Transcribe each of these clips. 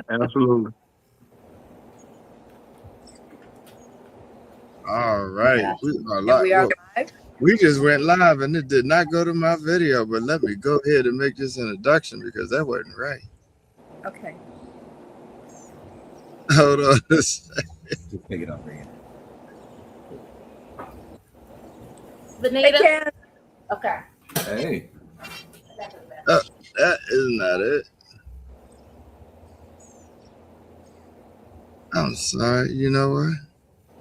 Absolutely. All right. Yeah. We are And we are live. We just went live and it did not go to my video, but let me go ahead and make this introduction because that wasn't right. Okay. Hold on a second. Just pick it up again. Hey, Ken. Okay. Hey. That is not it. I'm sorry. You know what?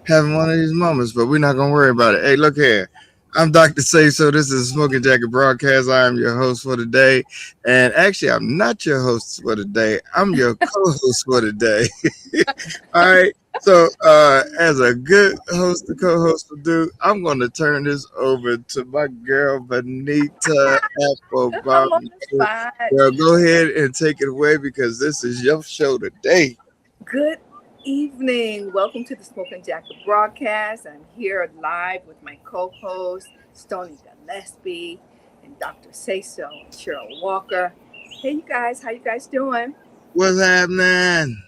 Having one of these moments, but we're not going to worry about it. Hey, look here. I'm Dr. Sayso. This is Smoking Jacket Broadcast. I am your host for today. And actually, I'm not your host for today. I'm your co-host for today. All right. So, as a good host and co-host will do, I'm going to turn this over to my girl, Benita Applebottom. Girl, go ahead and take it away because this is your show today. Good evening. Welcome to the Smoking Jacket Broadcast. I'm here live with my co-host, Stoney Gillespie, and Dr. Sayso, and Cheryl Walker. Hey, you guys. How you guys doing? What's happening?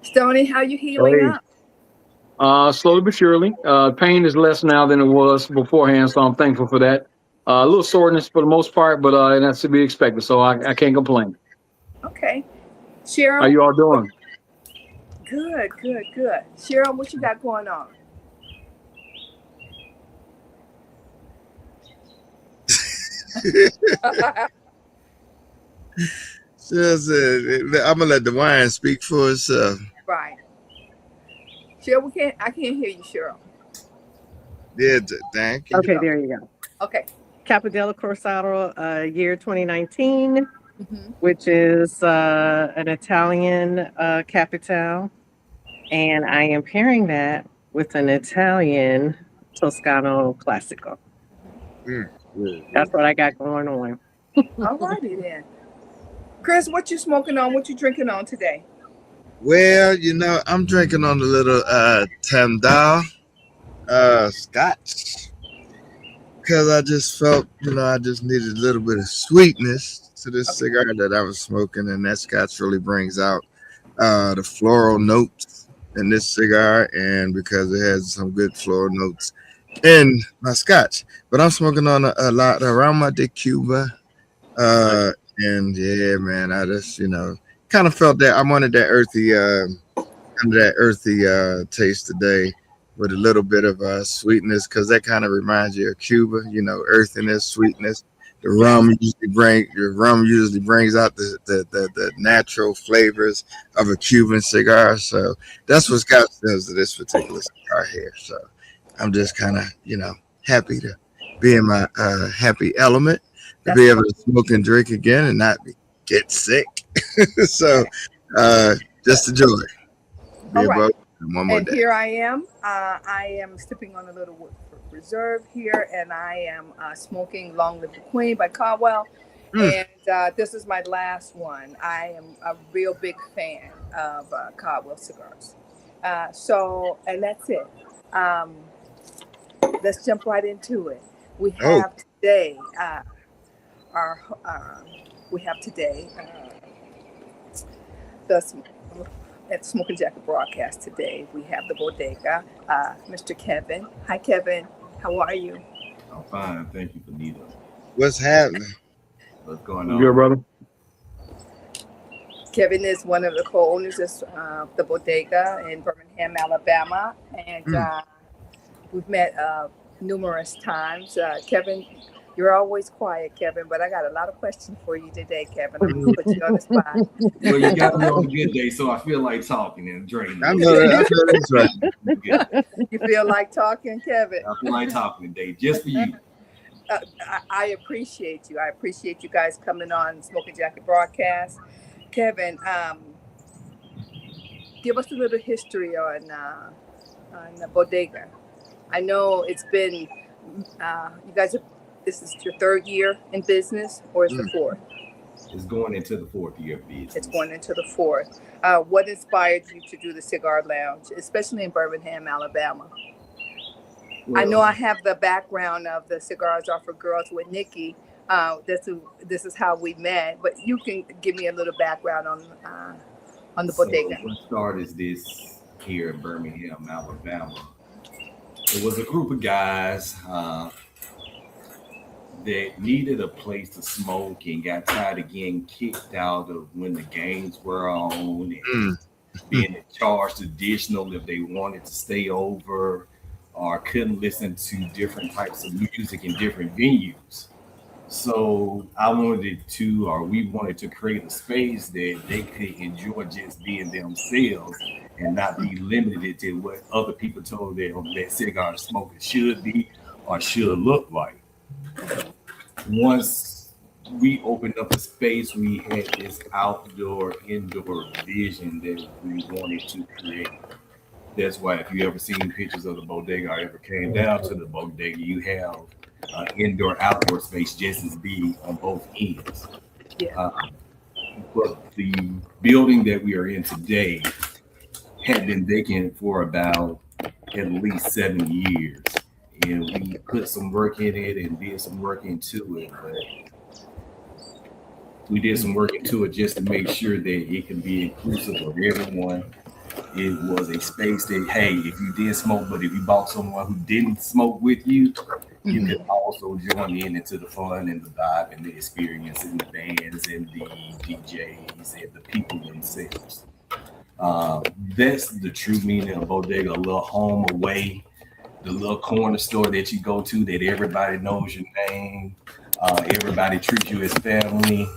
Stoney, how you healing up? Slowly but surely. Pain is less now than it was beforehand, so I'm thankful for that. A little soreness for the most part, but that's to be expected, so I can't complain. Okay. Cheryl? How you all doing? Good. Cheryl, what you got going on? I'm gonna let the wine speak for itself. Right. Cheryl, I can't hear you, Cheryl. Yeah, thank you. Okay, there you go. Okay. Capadella Corsaro, year 2019, which is an Italian Capitale. And I am pairing that with an Italian Toscano Classico. That's what I got going on. All righty then. Chris, what you smoking on? What you drinking on today? Well, I'm drinking on a little Tamdal Scotch because I just felt, I just needed a little bit of sweetness to this cigar that I was smoking, and that Scotch really brings out the floral notes in this cigar, and because it has some good floral notes in my Scotch. But I'm smoking on a lot around my de Cuba. And yeah, man, I just, kind of felt that I wanted that earthy taste today with a little bit of sweetness, because that kind of reminds you of Cuba, earthiness, sweetness. The rum usually brings out the natural flavors of a Cuban cigar. So that's what Scotch does to this particular cigar here. So I'm just kind of, happy to be in my happy element, to be able to smoke and drink again and not get sick. So just enjoy it. Be right. One more day. Here I am. I am sipping on a little reserve here, and I am smoking Long Live the Queen by Caldwell. And this is my last one. I am a real big fan of Caldwell cigars. And that's it. Let's jump right into it. We have today at Smoking Jacket Broadcast today, we have the Bodega, Mr. Kevin. Hi, Kevin. How are you? I'm fine. Thank you, Benita. What's happening? What's going on? Good, brother. Kevin is one of the co-owners of the Bodega in Birmingham, Alabama. And we've met numerous times. Kevin, you're always quiet, Kevin, but I got a lot of questions for you today, Kevin. I'm going to put you on the spot. Well, you got me on a good day, so I feel like talking and draining. I know that's right. You feel like talking, Kevin? I feel like talking today, just for you. I appreciate you. I appreciate you guys coming on Smoking Jacket Broadcast. Kevin, give us a little history on the Bodega. I know it's been, you guys have, this is your third year in business, or is the fourth? It's going into the fourth year of business. It's going into the fourth. What inspired you to do the cigar lounge, especially in Birmingham, Alabama? Well, I know I have the background of the Cigars Are for Girls with Nikki, This is how we met. But you can give me a little background on the So bodega. what started this here in Birmingham, Alabama? It was a group of guys that needed a place to smoke and got tired of getting kicked out of when the games were on and being charged additional if they wanted to stay over or couldn't listen to different types of music in different venues. So we wanted to create a space that they could enjoy just being themselves and not be limited to what other people told them that cigar smokers should be or should look like. Once we opened up a space, we had this outdoor, indoor vision that we wanted to create. That's why if you ever seen pictures of the bodega or ever came down to the bodega, you have indoor, outdoor space just as big on both ends. Yeah. But the building that we are in today had been vacant for about at least 7 years. And we put some work in it and did some work into it. But we did some work into it just to make sure that it can be inclusive of everyone. It was a space that, hey, if you did smoke, but if you bought someone who didn't smoke with you, you could also join in into the fun and the vibe and the experience and the bands and the DJs and the people themselves. That's the true meaning of bodega, a little home away, the little corner store that you go to that everybody knows your name, everybody treats you as family.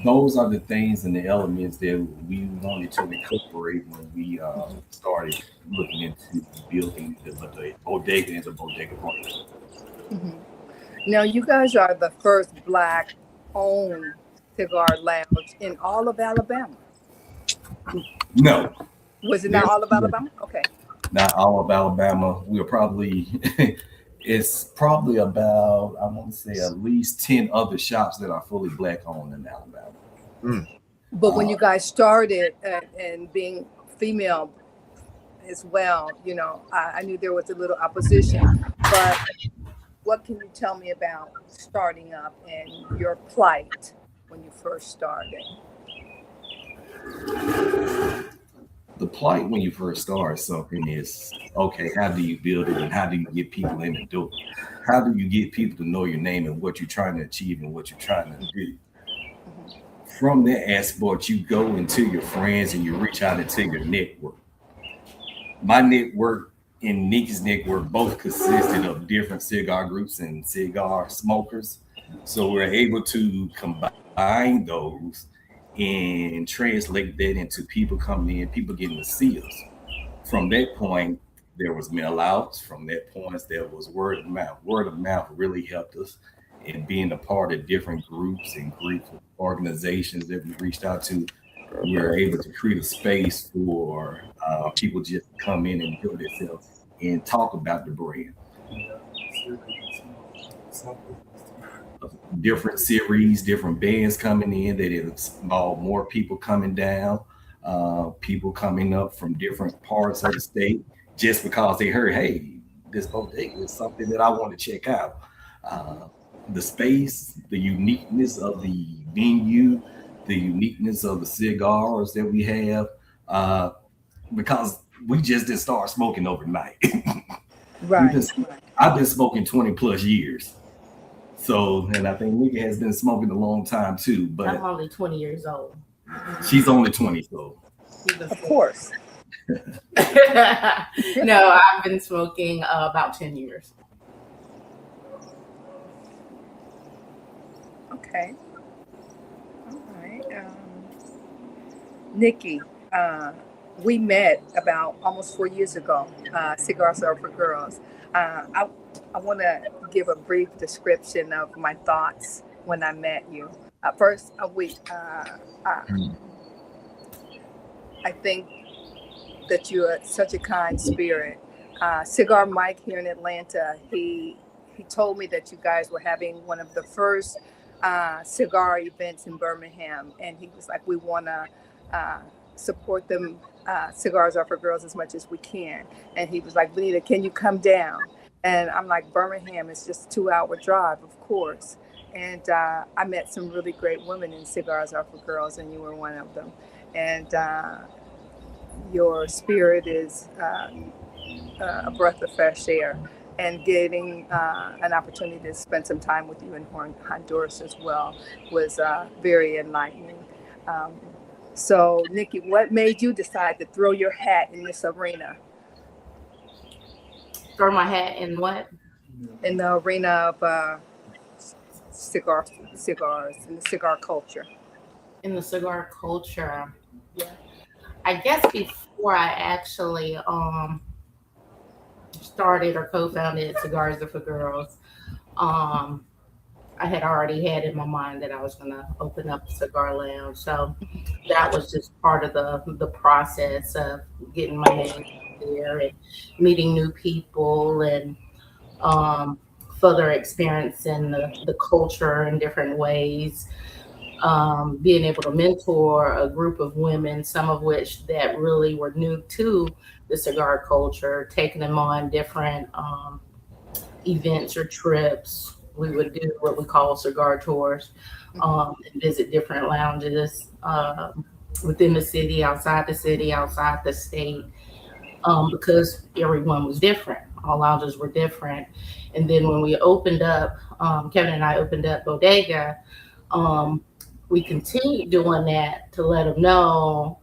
Those are the things and the elements that we wanted to incorporate when we started looking into building the bodega as a bodega brand. Mm-hmm. Now, you guys are the first Black-owned cigar lounge in all of Alabama. No. Was it not all of Alabama? Okay. Not all of Alabama. We're probably, it's probably about, I want to say at least 10 other shops that are fully Black owned in Alabama. But when you guys started and being female as well, you know, I knew there was a little opposition. But what can you tell me about starting up and your plight when you first started? The plight when you first start something is, okay, how do you build it and how do you get people in the door? How do you get people to know your name and what you're trying to achieve and what you're trying to do? From that aspect, you go into your friends and you reach out into your network. My network and Nikki's network both consisted of different cigar groups and cigar smokers. So we're able to combine those and translate that into people coming in, people getting to see us. From that point, there was mail outs. From that point, there was word of mouth. Word of mouth really helped us in being a part of different groups and group organizations that we reached out to. We were able to create a space for people just to come in and build themselves and talk about the brand. Different series, different bands coming in that involve more people coming down, people coming up from different parts of the state just because they heard, hey, this bodega is something that I want to check out. The space, the uniqueness of the venue, the uniqueness of the cigars that we have, because we just didn't start smoking overnight. Right. I've been smoking 20 plus years. So, and I think Nikki has been smoking a long time too, but I'm only 20 years old. She's only 20, so. Of course. No, I've been smoking about 10 years. Okay. All right. Nikki, we met about almost 4 years ago. Cigars are for girls. I want to give a brief description of my thoughts when I met you. First, I think that you're such a kind spirit. Cigar Mike here in Atlanta, he told me that you guys were having one of the first cigar events in Birmingham, and he was like, we want to support them. Cigars are for girls as much as we can. And he was like, Benita, can you come down? And I'm like, Birmingham is just a 2 hour drive, of course. And I met some really great women in Cigars Are for Girls, and you were one of them. And your spirit is a breath of fresh air. And getting an opportunity to spend some time with you in Honduras as well was very enlightening. So, Nikki, what made you decide to throw your hat in this arena? Throw my hat in what? In the arena of cigars, in the cigar culture. In the cigar culture. Yeah. I guess before I actually started or co-founded Cigars Are for Girls, I had already had in my mind that I was going to open up a cigar lounge. So that was just part of the process of getting my name out there and meeting new people and further experiencing the culture in different ways. Being able to mentor a group of women, some of which that really were new to the cigar culture, taking them on different events or trips. We would do what we call cigar tours, and visit different lounges within the city, outside the state, because everyone was different. All lounges were different. And then when we opened up, Kevin and I opened up Bodega, we continued doing that to let them know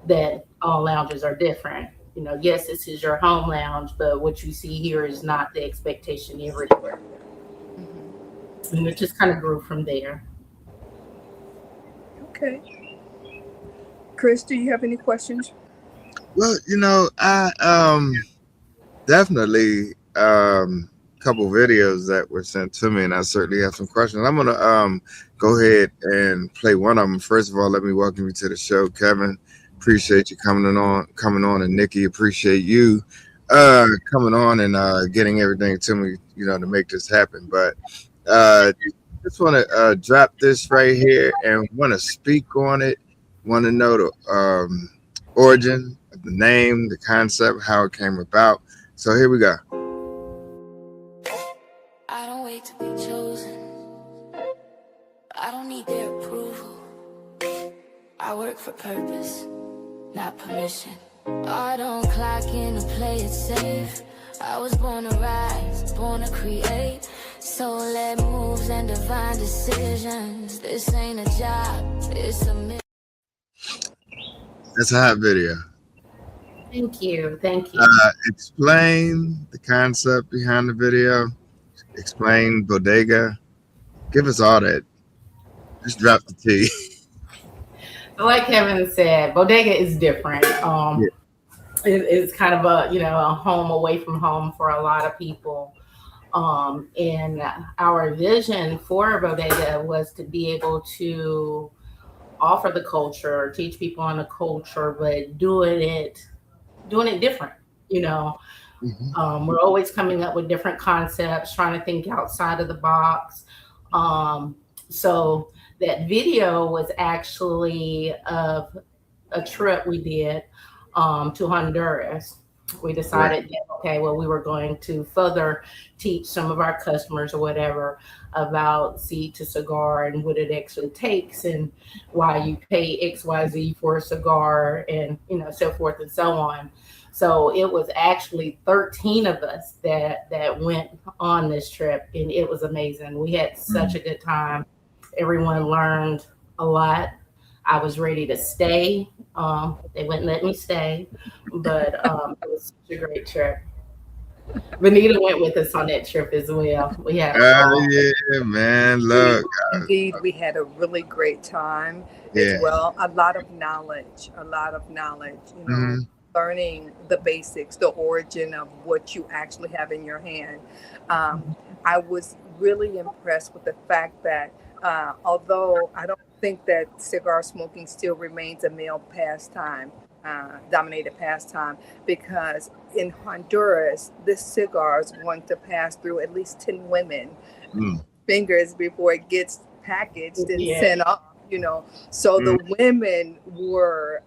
that all lounges are different. You know, yes, this is your home lounge, but what you see here is not the expectation everywhere. And it just kind of grew from there. Okay. Chris, do you have any questions? Well, I definitely couple videos that were sent to me, and I certainly have some questions. I'm gonna go ahead and play one of them. First of all, let me welcome you to the show, Kevin. Appreciate you coming on, and Nikki, appreciate you coming on and getting everything to me, to make this happen. But just want to drop this right here and want to speak on it. Want to know the origin of the name, the concept, how it came about. So here we go. I don't wait to be chosen. I don't need their approval. I work for purpose, not permission. I don't clock in to play it safe. I was born to rise, born to create. So let moves and divine decisions. This ain't a job, it's a mission. That's a hot video. Thank you. Explain the concept behind the video. Explain Bodega. Give us all that. Just drop the T. Like Kevin said, Bodega is different. It's kind of a home away from home for a lot of people. And our vision for Bodega was to be able to offer the culture, teach people on the culture, but doing it different. We're always coming up with different concepts, trying to think outside of the box. So that video was actually of a trip we did to Honduras. We decided that, we were going to further teach some of our customers or whatever about seed to cigar and what it actually takes and why you pay XYZ for a cigar and, so forth and so on. So it was actually 13 of us that went on this trip, and it was amazing. We had such a good time. Everyone learned a lot. I was ready to stay. They wouldn't let me stay, but it was such a great trip. Benita went with us on that trip as well. We had yeah, man. Look. Indeed, we had a really great time as well. A lot of knowledge, learning the basics, the origin of what you actually have in your hand. I was really impressed with the fact that although I don't think that cigar smoking still remains a male pastime, dominated pastime, because in Honduras, this cigar is going to pass through at least 10 women fingers before it gets packaged and sent off, So the women were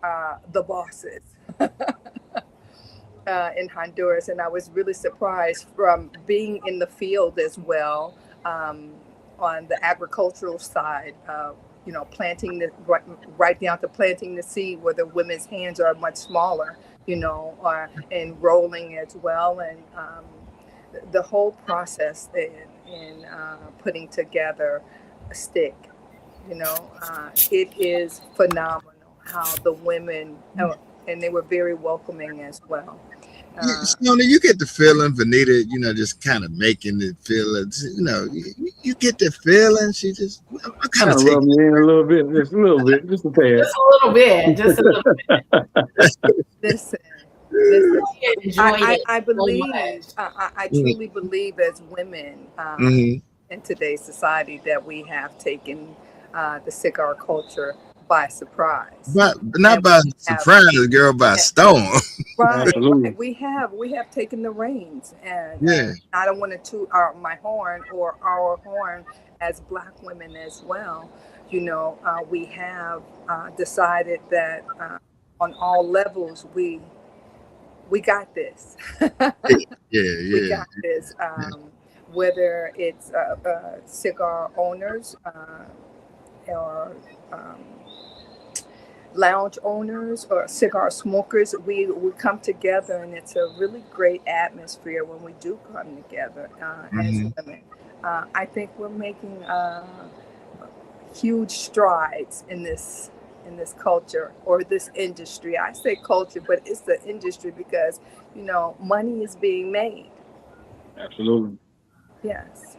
the bosses. in Honduras, and I was really surprised from being in the field as well, on the agricultural side. Planting right down to planting the seed, where the women's hands are much smaller, and rolling as well, and the whole process in putting together a stick. It is phenomenal how the women, and they were very welcoming as well. You get the feeling, Vanita, just kind of making it feel it. You get the feeling. She just, I'm kind of rub me in a little bit, just a little bit, just a tad. Just a little bit. Listen, I I believe, I truly believe as women in today's society that we have taken the cigar culture by surprise. But not by surprise, girl, by storm. Right. We have taken the reins, and I don't want to toot my horn or our horn as Black women as well. We have decided that on all levels we got this. We got this. Whether it's cigar owners or lounge owners or cigar smokers, we come together, and it's a really great atmosphere when we do come together as women. I think we're making huge strides in this culture or this industry. I say culture, but it's the industry because money is being made. Absolutely. Yes.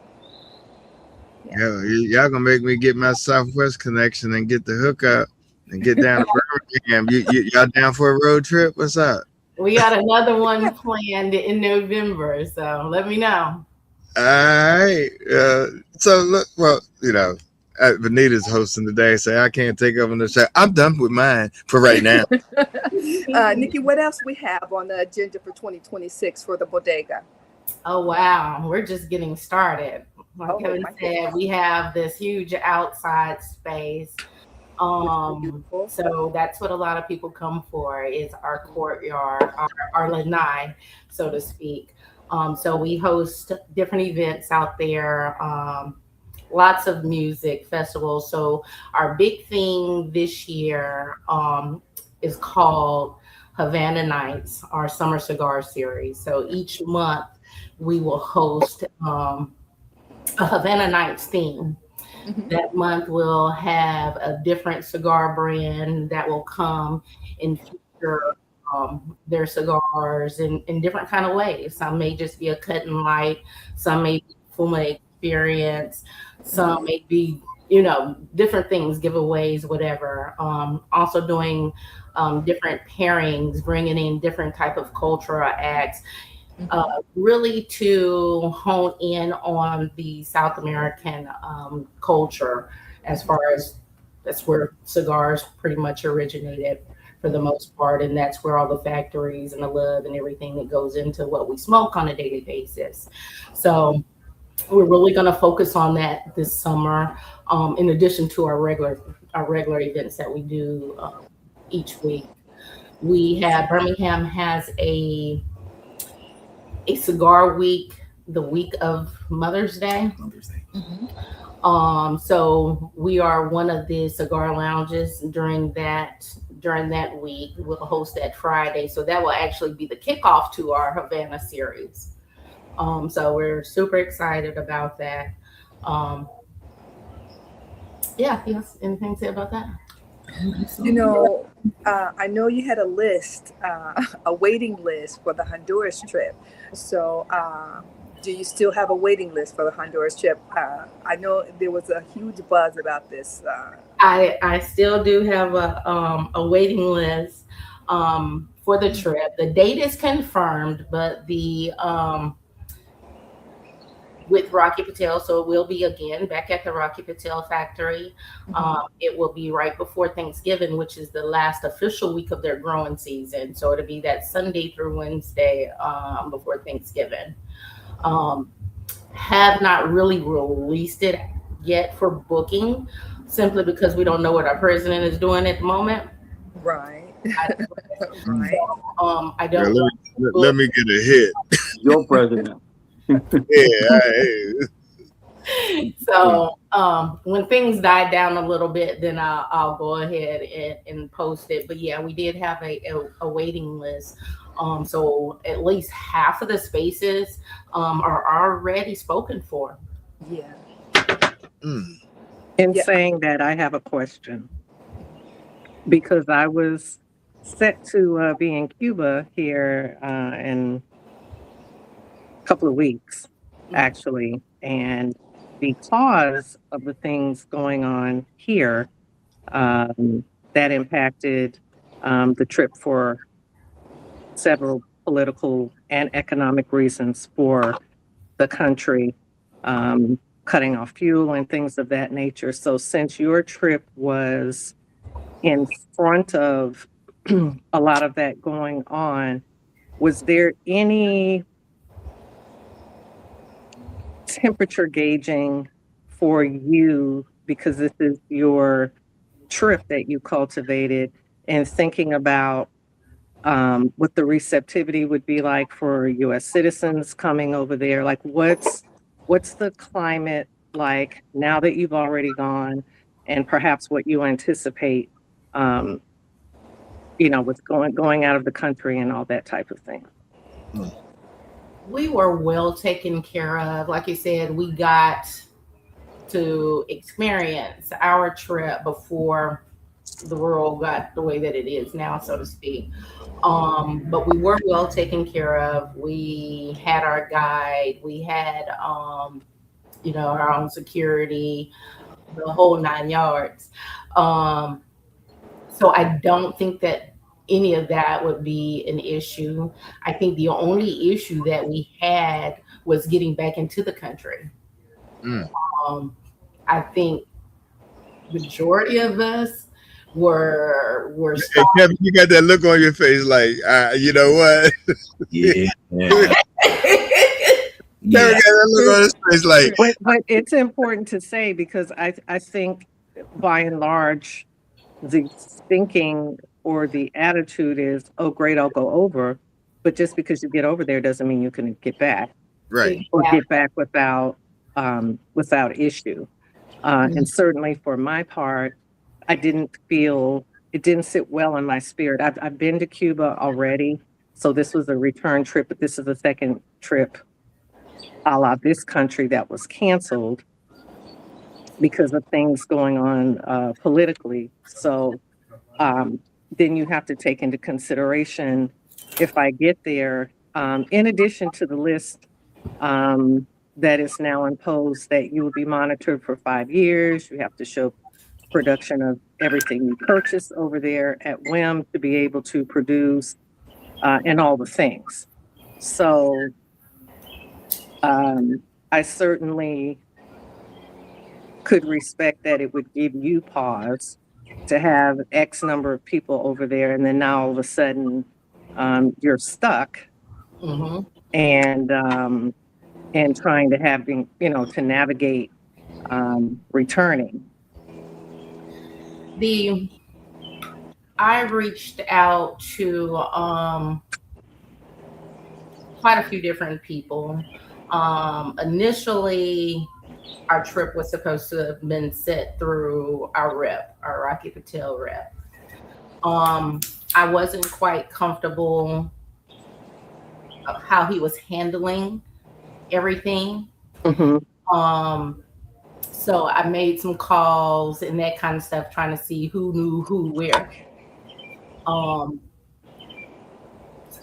Y'all gonna make me get my Southwest connection and get the hookup and get down to Birmingham. Y'all down for a road trip? What's up? We got another one planned in November, so let me know. All right. So look, well, Vanita's hosting today, so I can't take over the show. I'm done with mine for right now. Nikki, what else we have on the agenda for 2026 for the Bodega? Oh, wow. We're just getting started. Like Kevin said, we have this huge outside space. So that's what a lot of people come for, is our courtyard, our lanai, so to speak. So we host different events out there, lots of music festivals. So our big thing this year is called Havana Nights, our summer cigar series. So each month we will host a Havana Nights theme. That month we'll have a different cigar brand that will come and feature their cigars in different kind of ways. Some may just be a cut and light, some may be Fuma experience, some may be different things, giveaways, whatever. Also doing different pairings, bringing in different type of cultural acts. Really to hone in on the South American culture, as far as that's where cigars pretty much originated for the most part, and that's where all the factories and the love and everything that goes into what we smoke on a daily basis. So we're really going to focus on that this summer, in addition to our regular events that we do each week. Birmingham has a cigar week, the week of Mother's Day. So we are one of the cigar lounges during that week. We'll host that Friday. So that will actually be the kickoff to our Havana series. So we're super excited about that. Yes, anything to say about that? I know you had a list, a waiting list for the Honduras trip. So do you still have a waiting list for the Honduras trip? I know there was a huge buzz about this. I still do have a waiting list for the trip. The date is confirmed, but with Rocky Patel, so it will be again back at the Rocky Patel factory. It will be right before Thanksgiving, which is the last official week of their growing season. So it'll be that Sunday through Wednesday before Thanksgiving. Have not really released it yet for booking, simply because we don't know what our president is doing at the moment. Right. Right. I Yeah, don't want to let me get a hit. Your president. So when things die down a little bit, then I'll go ahead and post it. But yeah, we did have a waiting list. So at least half of the spaces are already spoken for. Yeah. In Yeah. saying that, I have a question because I was set to be in Cuba here in a couple of weeks, actually. And because of the things going on here, that impacted the trip for several political and economic reasons for the country, cutting off fuel and things of that nature. So, since your trip was in front of a lot of that going on, was there any temperature gauging for you because this is your trip that you cultivated and thinking about what the receptivity would be like for U.S. citizens coming over there? Like, what's the climate like now that you've already gone, and perhaps what you anticipate, with going out of the country and all that type of thing? We were well taken care of. Like you said, we got to experience our trip before the world got the way that it is now, so to speak. But we were well taken care of. We had our guide, we had our own security, the whole 9 yards. So I don't think that any of that would be an issue. I think the only issue that we had was getting back into the country. I think majority of us were Hey, Kevin, you got that look on your face, like, you know what? Yeah. Kevin got that look on his face, like, But it's important to say because I think by and large the thinking or the attitude is, oh great, I'll go over. But just because you get over there doesn't mean you can get back right. or get back without issue. And certainly for my part, it didn't sit well in my spirit. I've been to Cuba already, so this was a return trip, but this is the second trip a la this country that was canceled because of things going on politically. So then you have to take into consideration if I get there, in addition to the list that is now imposed that you will be monitored for 5 years, you have to show production of everything you purchase over there at whim to be able to produce and all the things. So I certainly could respect that it would give you pause to have X number of people over there, and then now all of a sudden you're stuck and trying to to navigate returning. I reached out to quite a few different people. Initially, our trip was supposed to have been set through our rep, our Rocky Patel rep. I wasn't quite comfortable of how he was handling everything. So I made some calls and that kind of stuff, trying to see who knew who where.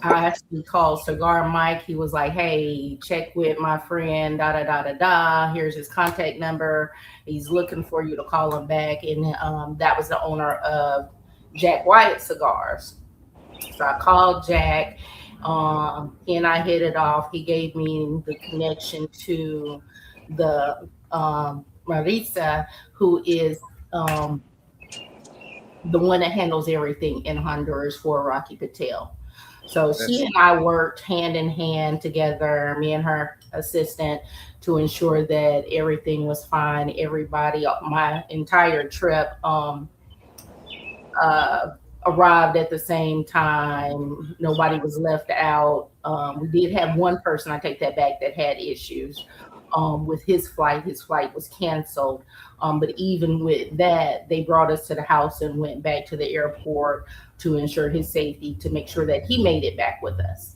I actually called Cigar Mike. He was like, hey, check with my friend, da da da da da. Here's his contact number. He's looking for you to call him back. And that was the owner of Jack Wyatt Cigars. So I called Jack. He and I hit it off. He gave me the connection to the Marisa, who is the one that handles everything in Honduras for Rocky Patel. So she and I worked hand in hand together, me and her assistant, to ensure that everything was fine. Everybody, my entire trip, arrived at the same time. Nobody was left out. We did have one person, I take that back, that had issues with his flight. His flight was canceled. But even with that, they brought us to the house and went back to the airport to ensure his safety, to make sure that he made it back with us.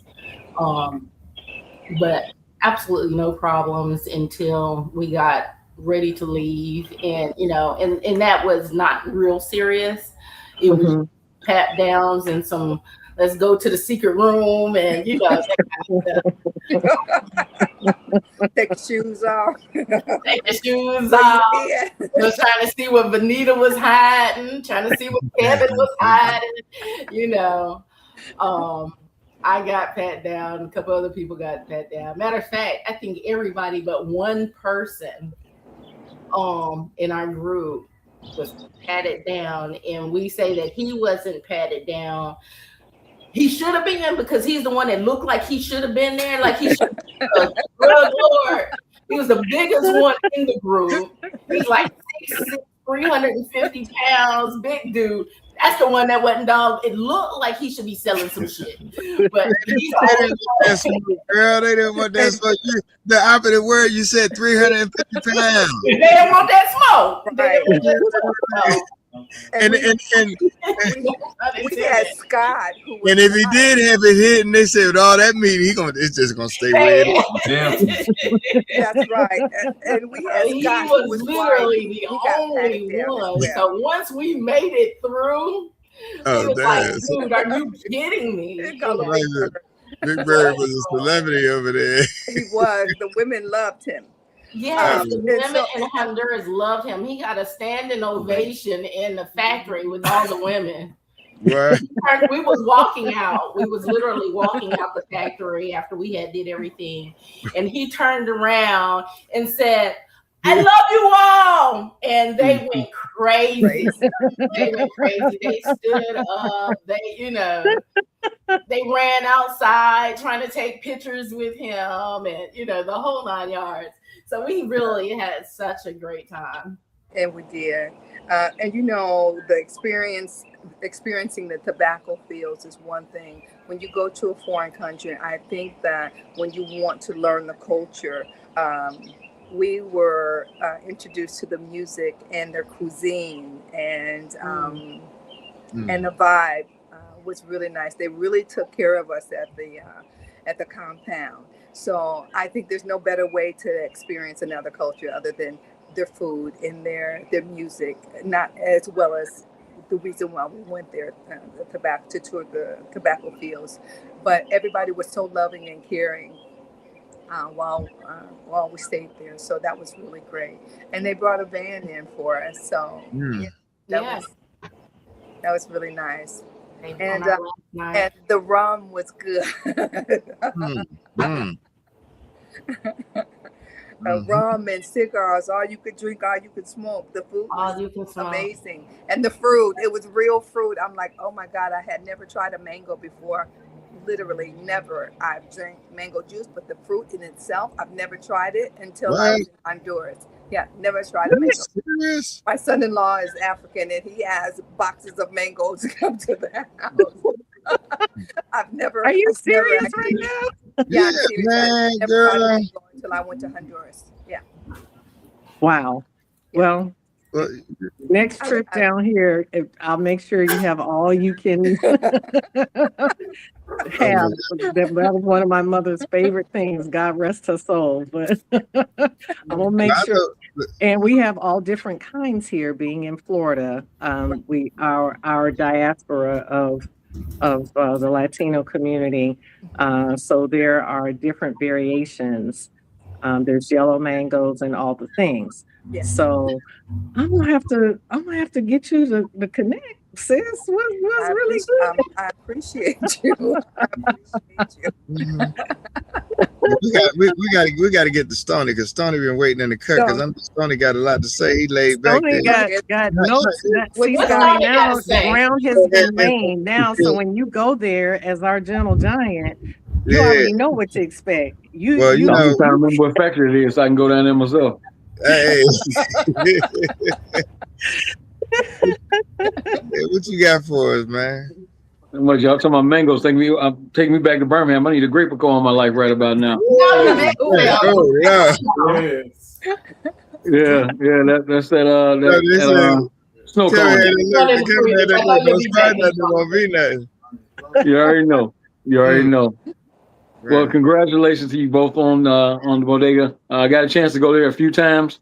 But absolutely no problems until we got ready to leave. And, and that was not real serious. It was pat downs and some, let's go to the secret room and, that kind of stuff. Take the shoes off. Take the shoes off. Yeah. Was trying to see what Vanita was hiding, trying to see what Kevin was hiding, I got pat down. A couple other people got pat down. Matter of fact, I think everybody but one person in our group was patted down, and we say that he wasn't patted down. He should have been, because he's the one that looked like he should have been there. Like he should have been. Good Lord. He was the biggest one in the group. He's like 6'6", 350 pounds, big dude. That's the one that wasn't dog. It looked like he should be selling some shit. But he's girl, they didn't want that smoke. The opposite word, you said 350 pounds. They didn't want that smoke. Right. And we had Scott. And if he did have it hidden, they said, with all that meat, it's just gonna stay where it is. That's right. And we had Scott, who was literally the only one. So once we made it through, he was like, dude, are you kidding me? Big Bird was a celebrity over there. He was. The women loved him. Yes, the women in Honduras loved him. He got a standing ovation in the factory with all the women. What? We was walking out. We was literally walking out the factory after we had did everything. And he turned around and said, I love you all. And they went crazy. They went crazy. They stood up. They ran outside trying to take pictures with him and, the whole 9 yards. So we really had such a great time. And we did. And the experiencing the tobacco fields is one thing. When you go to a foreign country, I think that when you want to learn the culture, we were introduced to the music and their cuisine, and the vibe was really nice. They really took care of us at the compound. So I think there's no better way to experience another culture other than their food and their music, not as well as the reason why we went there, to tour the tobacco fields. But everybody was so loving and caring while we stayed there. So that was really great. And they brought a van in for us. So that was really nice. And the rum was good. Rum and cigars, all you could drink, all you could smoke. The food was amazing. And the fruit, it was real fruit. I'm like, oh my God, I had never tried a mango before. Literally never. I've drank mango juice, but the fruit in itself, I've never tried it until I was in Honduras. Yeah, never tried a mango. Serious? My son-in-law is African, and he has boxes of mangoes come to the house. I've never. Are you serious right now? Yeah, I'm serious. I never tried a mango until I went to Honduras. Yeah. Wow. Well, next trip down here, I'll make sure you have all you can have. That was one of my mother's favorite things. God rest her soul. But I will make sure. And we have all different kinds here. Being in Florida, our diaspora of the Latino community. So there are different variations. There's yellow mangoes and all the things. Yeah. So I'm gonna have to get you to connect, sis. Was really good. I appreciate you. We got to get to Stoney, because Stoney been waiting in the cut, because Stoney got a lot to say. He laid back there. Got notes. Now the ground has been laid now. So when you go there as our gentle giant, you already know what to expect. I'm trying to remember what factory it is, so I can go down there myself. Hey. What you got for us, man? What y'all talking about mangoes? Taking me back to Birmingham. I need a grape in my life right about now. No, you big Ooh, well. Oh yeah. Yes. That's that No, this snow Kevin cone. had to look. Kevin had to I know look. you'll Don't be start back. nothing. Won't be nothing. You already know. You already know. Well, Right. congratulations to you both on the Bodega. I got a chance to go there a few times.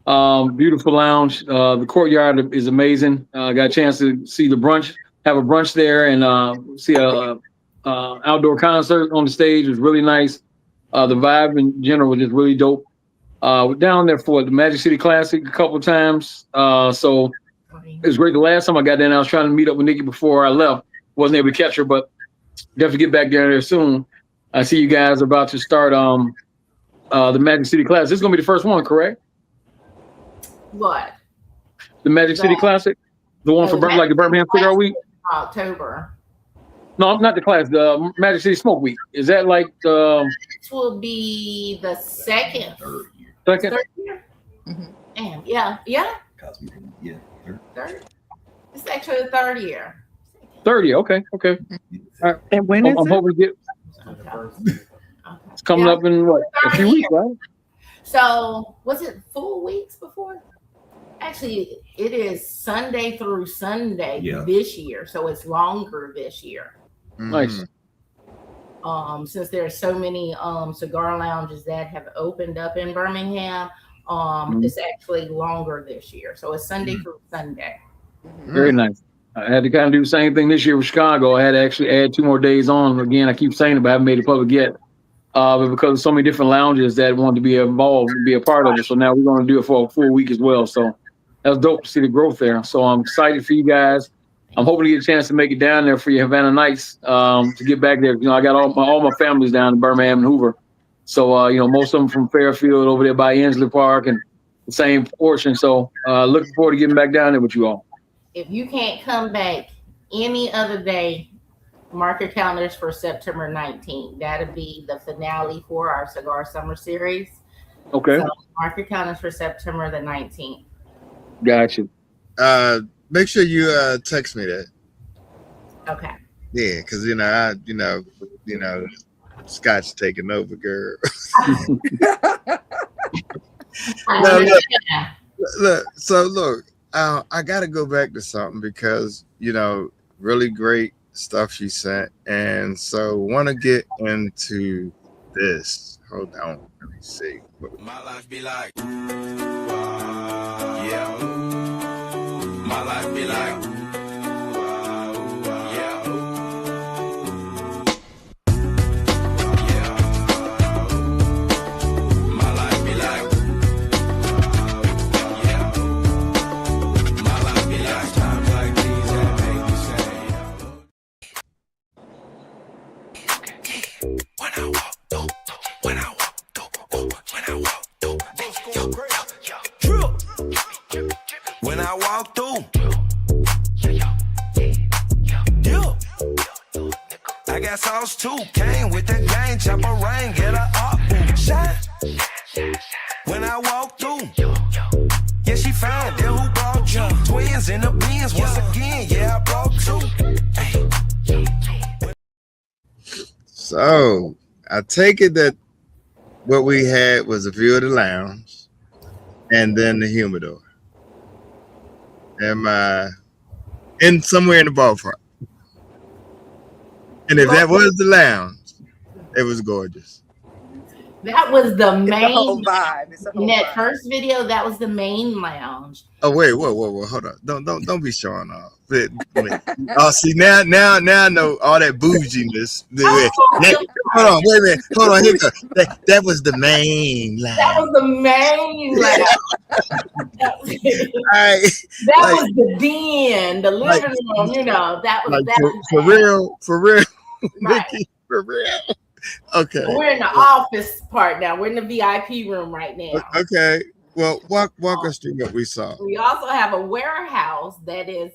Beautiful lounge. The courtyard is amazing. Got a chance to see the brunch, have a brunch there, and see a outdoor concert on the stage. It was really nice. The vibe in general was just really dope. We're down there for the Magic City Classic a couple of times. So it was great. The last time I got there, I was trying to meet up with Nikki before I left. Wasn't able to catch her, but definitely get back there soon. I see you guys are about to start the Magic City Classic. This is gonna be the first one, correct? What? The Magic City Classic, the one for like the Birmingham Cigar Week. October. No, not the class. The Magic City Smoke Week. Is that like This will be the second. second? Third year? Mhm. Damn, yeah. Because we didn't, yeah. Third. It's actually the third year. 30. Okay. All right. And when is I'm it? hoping to get. Okay. It's coming up in what, a few weeks, right? So was it 4 weeks before? Actually, it is Sunday through Sunday this year, so it's longer this year. Nice. Since there are so many cigar lounges that have opened up in Birmingham, it's actually longer this year. So it's Sunday through Sunday. Very nice. I had to kind of do the same thing this year with Chicago. I had to actually add 2 more days on. Again, I keep saying it, but I haven't made it public yet. But because of so many different lounges that wanted to be involved, to be a part of it. So now we're going to do it for a full week as well. So that's dope to see the growth there. So I'm excited for you guys. I'm hoping to get a chance to make it down there for your Havana Nights to get back there. You know, I got all my families down in Birmingham and Hoover. So, most of them from Fairfield over there by Ansley Park and the same portion. So looking forward to getting back down there with you all. If you can't come back any other day, mark your calendars for September 19th. That'll be the finale for our Cigar Summer Series. Okay. So mark your calendars for September the 19th. Gotcha. Make sure you text me that. Okay. Yeah, because Scott's taking over, girl. Look. I got to go back to something because really great stuff she sent, and so want to get into this. Hold on, let me see. My life be like, yeah. My life be like, yeah. My life be like, yeah. My life be like times like these that make me say, when I walk through, when I walk through, when I walk through, when I walk through, I got sauce too. Came with the gang, chopper rain, get her up, shine. When I walk through, yeah, she fine. Then who brought you? Twins in the bins once again. Yeah, I brought 2. So I take it that what we had was a view of the lounge and then the humidor. Am I in somewhere in the ballpark? And if that was the lounge, it was gorgeous. That was the main It's a whole vibe. in that first video. That was the main lounge. Oh wait, whoa, hold on! Don't be showing off. Oh, see now I know all that bouginess. Hold on, wait a minute. Hold on, here goes. That was the main lounge. That was the main lounge. That was the den, the living room. That was for real, right. Nikki, for real. Okay. We're in the office part now. We're in the VIP room right now. Okay. Well, walk us through what we saw. We also have a warehouse that is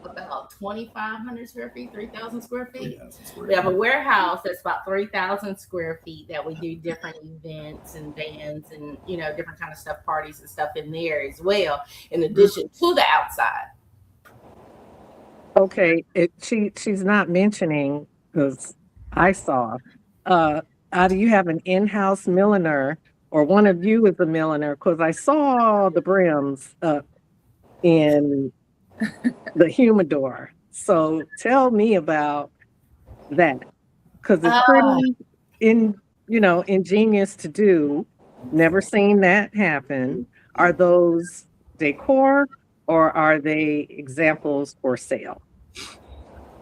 about 2,500 square feet, 3,000 square feet. 3,000 square We have a feet. warehouse that's about 3,000 square feet that we do different events and bands and, different kind of stuff, parties and stuff in there as well, in addition to the outside. Okay, she's not mentioning, because I saw, either you have an in-house milliner or one of you is a milliner, because I saw the brims in the humidor. So tell me about that, because it's pretty ingenious to do. Never seen that happen. Are those decor or are they examples for sale?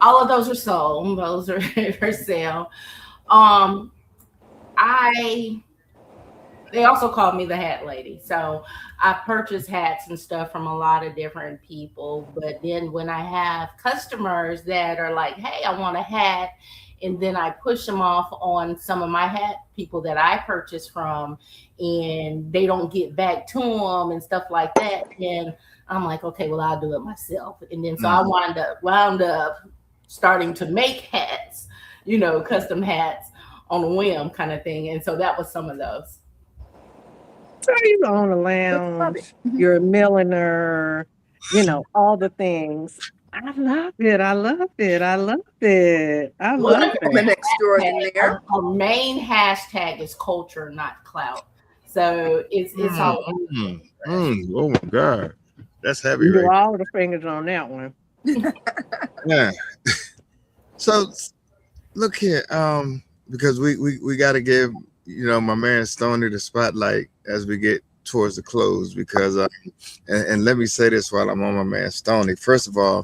All of those are sold. Those are for sale. They also called me the hat lady. So I purchase hats and stuff from a lot of different people. But then when I have customers that are like, hey, I want a hat, and then I push them off on some of my hat people that I purchase from, and they don't get back to them and stuff like that, then I'm like, okay, well, I'll do it myself. And then so I wound up starting to make hats, custom hats on a whim kind of thing. And so that was some of those. So you own a lounge, you're a milliner, all the things. I love it. I love it. I love it. I love Woman it. extraordinaire. Our main hashtag is culture, not clout. So it's all. Oh my God, that's heavy. You do Right? all the fingers on that one. Yeah. So look here, because we got to give my man Stoney the spotlight as we get towards the close, because and let me say this while I'm on my man Stoney. First of all,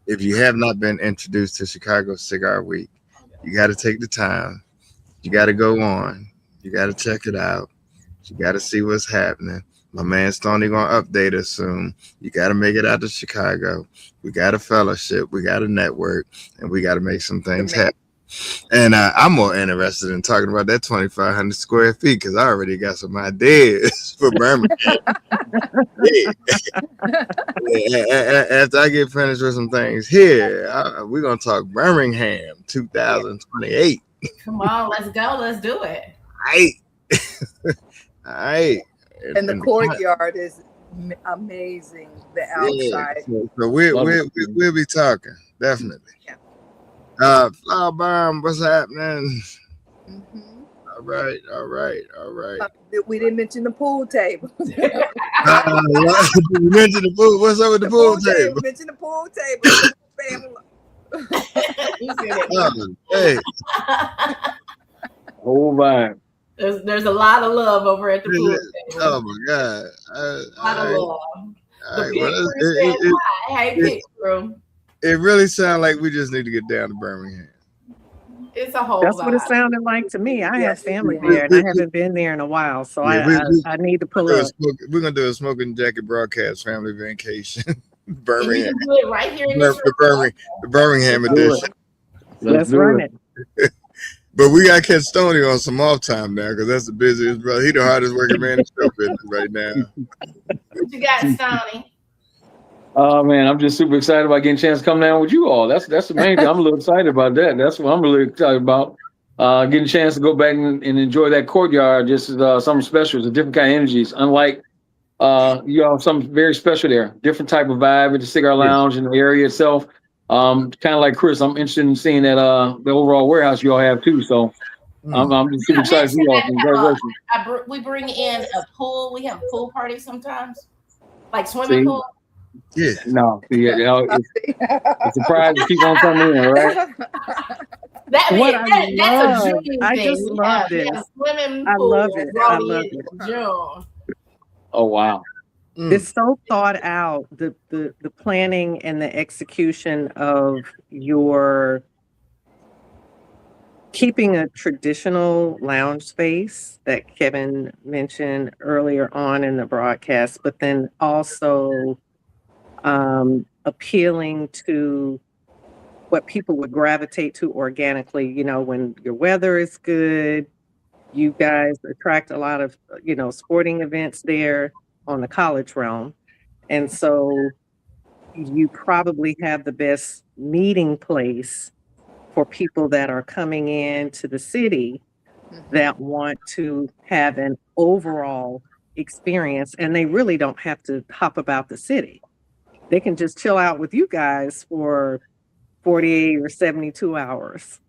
if you have not been introduced to Chicago Cigar Week, you got to take the time. You got to go on. You got to check it out. You got to see what's happening. My man Stoney gonna update us soon. You got to make it out to Chicago. We got a fellowship. We got a network, and we got to make some things happen. And I'm more interested in talking about that 2,500 square feet, because I already got some ideas for Birmingham. After I get finished with some things here, we're going to talk Birmingham 2028. Come on, let's go. Let's do it. All right. And the courtyard is amazing. The outside. Yeah. So we'll be talking, definitely. Yeah. Flower Bomb, what's happening? Mm-hmm. All right. We didn't mention the pool table. You mentioned the pool. What's up with the pool table? Mention the pool table. Hey. Whole vibe. There's a lot of love over at the pool table. Oh my God. A lot of love. All right. Hey, Pit Crew. It really sounds like we just need to get down to Birmingham. It's a whole That's vibe. what it sounded like to me. I have family there, and I haven't been there in a while, so I need to pull up. We're gonna do a smoking jacket broadcast family vacation, Birmingham. And you can do it right here in the Birmingham edition. Let's run it. But we got to catch Stoney on some off time now, because that's the busiest brother. He the hardest working man in show business right now. What you got, Stoney? Oh man, I'm just super excited about getting a chance to come down with you all. That's the main thing. I'm a little excited about that. That's what I'm really excited about. Getting a chance to go back and enjoy that courtyard. Just something special. It's a different kind of energies. Unlike you all, something very special there. Different type of vibe at the cigar lounge and the area itself. Kind of like Chris, I'm interested in seeing that the overall warehouse you all have too. So I'm just super excited for you all. Congratulations. We bring in a pool. We have a pool party sometimes, like swimming pool. Yeah. No. It's a surprise to keep on coming in, right? That's a June I thing. just love this. Swimming I pool. love it. I love it. June. Oh wow. It's so thought out, the planning and the execution of your keeping a traditional lounge space that Kevin mentioned earlier on in the broadcast, but then also appealing to what people would gravitate to organically. When your weather is good, you guys attract a lot of, sporting events there on the college realm. And so you probably have the best meeting place for people that are coming into the city that want to have an overall experience, and they really don't have to hop about the city. They can just chill out with you guys for 48 or 72 hours.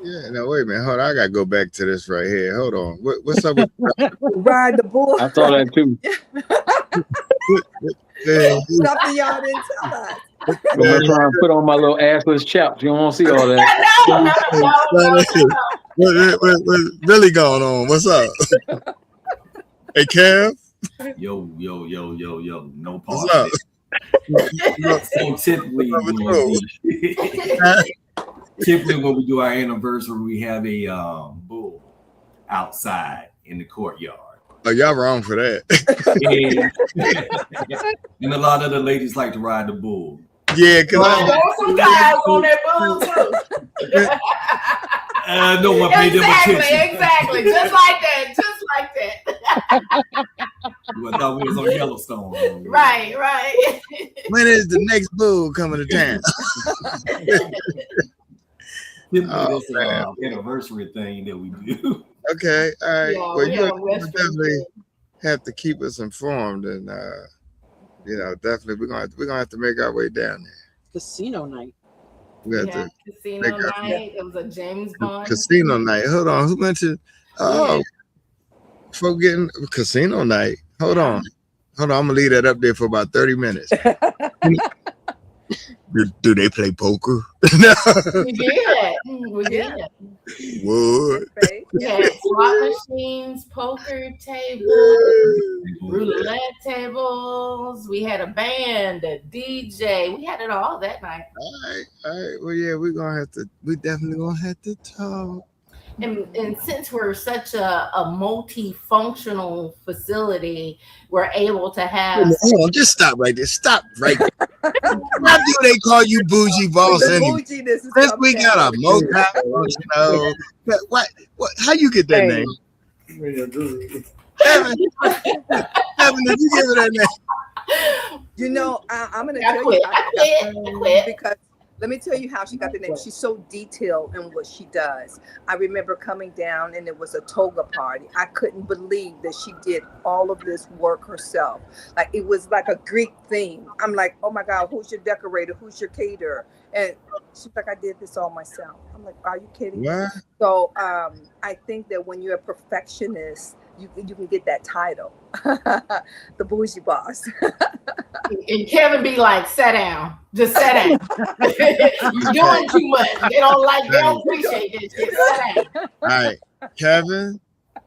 Yeah, no, wait a minute. Hold on. I gotta go back to this right here. Hold on. What's up with Ride the bull. I saw that too. Something y'all didn't tell us. I'm gonna try and put on my little assless chaps. You don't want to see all that. What's really going on? What's up? Hey, Kev. Yo. No pause. What's up? So typically, when we do our anniversary, we have a bull outside in the courtyard. Oh, y'all wrong for that. And a lot of the ladies like to ride the bull. Yeah, because some guys on that bull too. No one paid them attention. Exactly. Just like that. I thought we was on Yellowstone. Right. when is the next bull coming to town? It's an anniversary thing that we do. Okay, all right. Yeah, Well, we you have a definitely have to keep us informed, and definitely we're gonna have to make our way down there. Casino night. We have Yeah, to casino night. It was a James Bond. casino night. Hold on, who mentioned? Oh, forgetting casino night. Hold on. I'm gonna leave that up there for about 30 minutes. Do they play poker? No. We did. What? We had slot machines, poker tables, roulette tables. We had a band, a DJ. We had it all that night. All right. Well, yeah, we definitely gonna have to talk. And since we're such a multifunctional facility, we're able to have. Hold on, just stop right there. Stop right there. Why do they call you Boujee Boss anyway? Since we got a multi-functional. What? How you get that name? Kevin, did you give it that name? I'm gonna tell you how she got the name, because let me tell you how she got the name. She's so detailed in what she does. I remember coming down and it was a toga party. I couldn't believe that she did all of this work herself. Like, it was like a Greek theme. I'm like, oh my God, who's your decorator? Who's your caterer? And she's like, I did this all myself. I'm like, are you kidding? What? So I think that when you're a perfectionist, you can get that title, the Boujee Boss. And Kevin be like, sit down. Just sit down. You're doing too much. They don't appreciate this shit. Sit down. All right, Kevin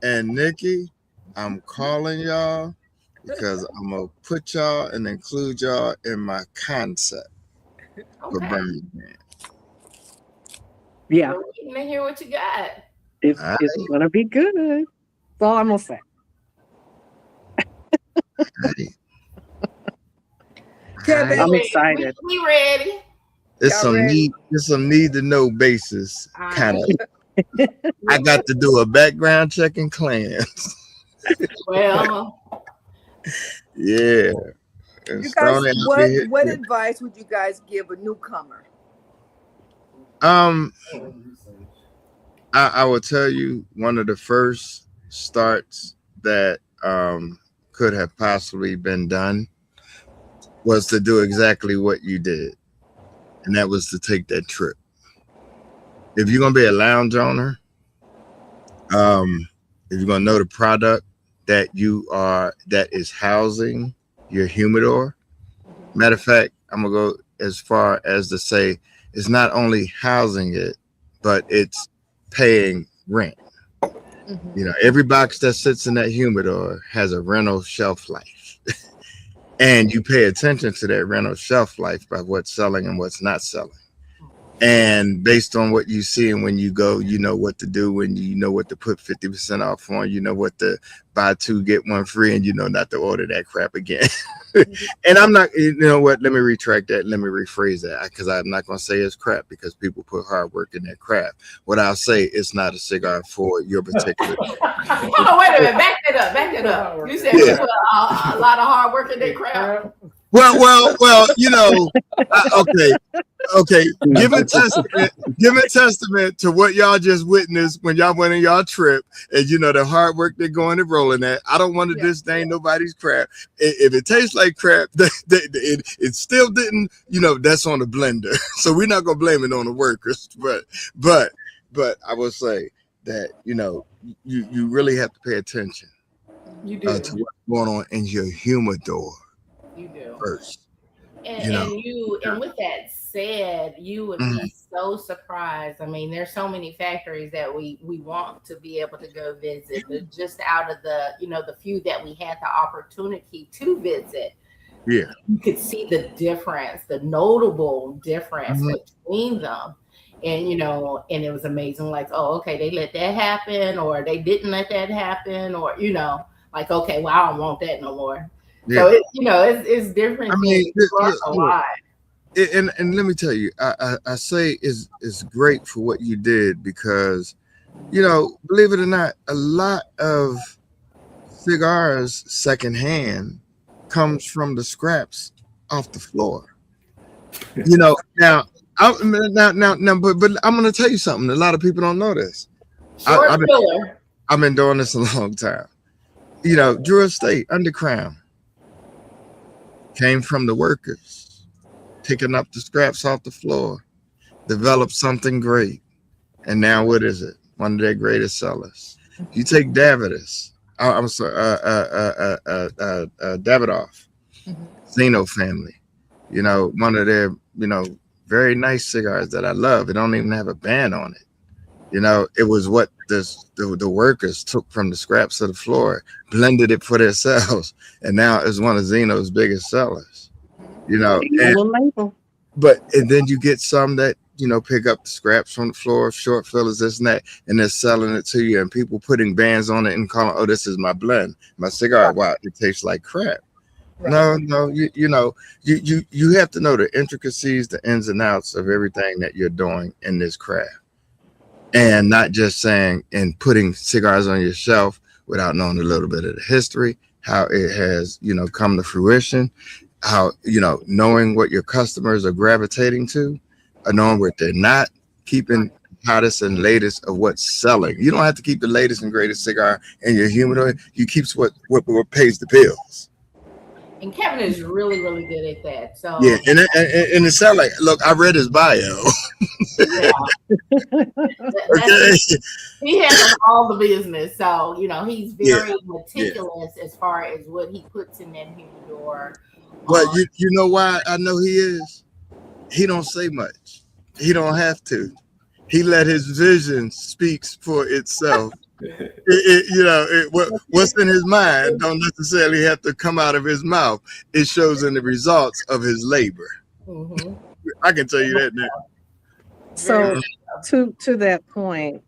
and Nikki, I'm calling y'all because I'm going to put y'all and include y'all in my concept for Birmingham. Yeah. We're waiting to hear what you got. It's going to be good. That's all I'm going to say. Kevin, I'm excited. We ready. It's some need to know basis kind of. I got to do a background check and cleanse. Well, yeah. And you guys, what advice would you guys give a newcomer? I will tell you, one of the first starts that could have possibly been done was to do exactly what you did, and that was to take that trip. If you're gonna be a lounge owner, if you're gonna know the product that is housing your humidor. Matter of fact, I'm gonna go as far as to say it's not only housing it, but it's paying rent. Mm-hmm. Every box that sits in that humidor has a rental shelf life. And you pay attention to that rental shelf life by what's selling and what's not selling. And based on what you see and when you go, you know what to do, and you know what to put 50% off on, you know what to buy 2, get 1 free, and you know not to order that crap again. And I'm not, you know what, let me retract that. Let me rephrase that, because I'm not going to say it's crap because people put hard work in that crap. What I'll say, it's not a cigar for your particular. Hold on, wait a minute. Back it up. You said people a lot of hard work in their crap. Well, you know, okay. Give a testament to what y'all just witnessed when y'all went on y'all trip, and you know the hard work they're going and rolling at. I don't want to disdain nobody's crap. If it tastes like crap, it still didn't. You know, that's on the blender. So we're not gonna blame it on the workers. But I will say that you know you really have to pay attention. You do to what's going on in your humidor. You do first. And with that said, you would be so surprised. I mean, there's so many factories that we want to be able to go visit, but just out of the the few that we had the opportunity to visit, you could see the difference, the notable difference between them. And and it was amazing. Like, oh, okay, they let that happen, or they didn't let that happen, or like, okay, well, I don't want that no more. So it's different. I mean, a lot. And let me tell you, I say is great for what you did, because believe it or not, a lot of cigars secondhand comes from the scraps off the floor. Now, but I'm going to tell you something. A lot of people don't know this. I've been doing this a long time. Drew Estate, Undercrown, came from the workers, picking up the scraps off the floor, developed something great. And now what is it? One of their greatest sellers. You take Davidoff, Zeno family, one of their, very nice cigars that I love. It don't even have a band on it. It was what the workers took from the scraps of the floor, blended it for themselves, and now it's one of Zeno's biggest sellers. But then you get some that pick up the scraps from the floor, short fillers, this and that, and they're selling it to you, and people putting bands on it and calling, "Oh, this is my blend, my cigar." Wow, it tastes like crap. Right. No, you have to know the intricacies, the ins and outs of everything that you're doing in this craft. And not just saying and putting cigars on your shelf without knowing a little bit of the history, how it has, come to fruition, how, knowing what your customers are gravitating to, or knowing what they're not, keeping hottest and latest of what's selling. You don't have to keep the latest and greatest cigar in your humidor. You keep what pays the bills. And Kevin is really, really good at that. So yeah, and it sounds like, look, I read his bio. Okay. He handles all the business, so he's very meticulous as far as what he puts in that humidor. Well, you know why I know he is? He don't say much. He don't have to. He let his vision speak for itself. What's in his mind don't necessarily have to come out of his mouth. It shows in the results of his labor. Mm-hmm. I can tell you that now. So to that point,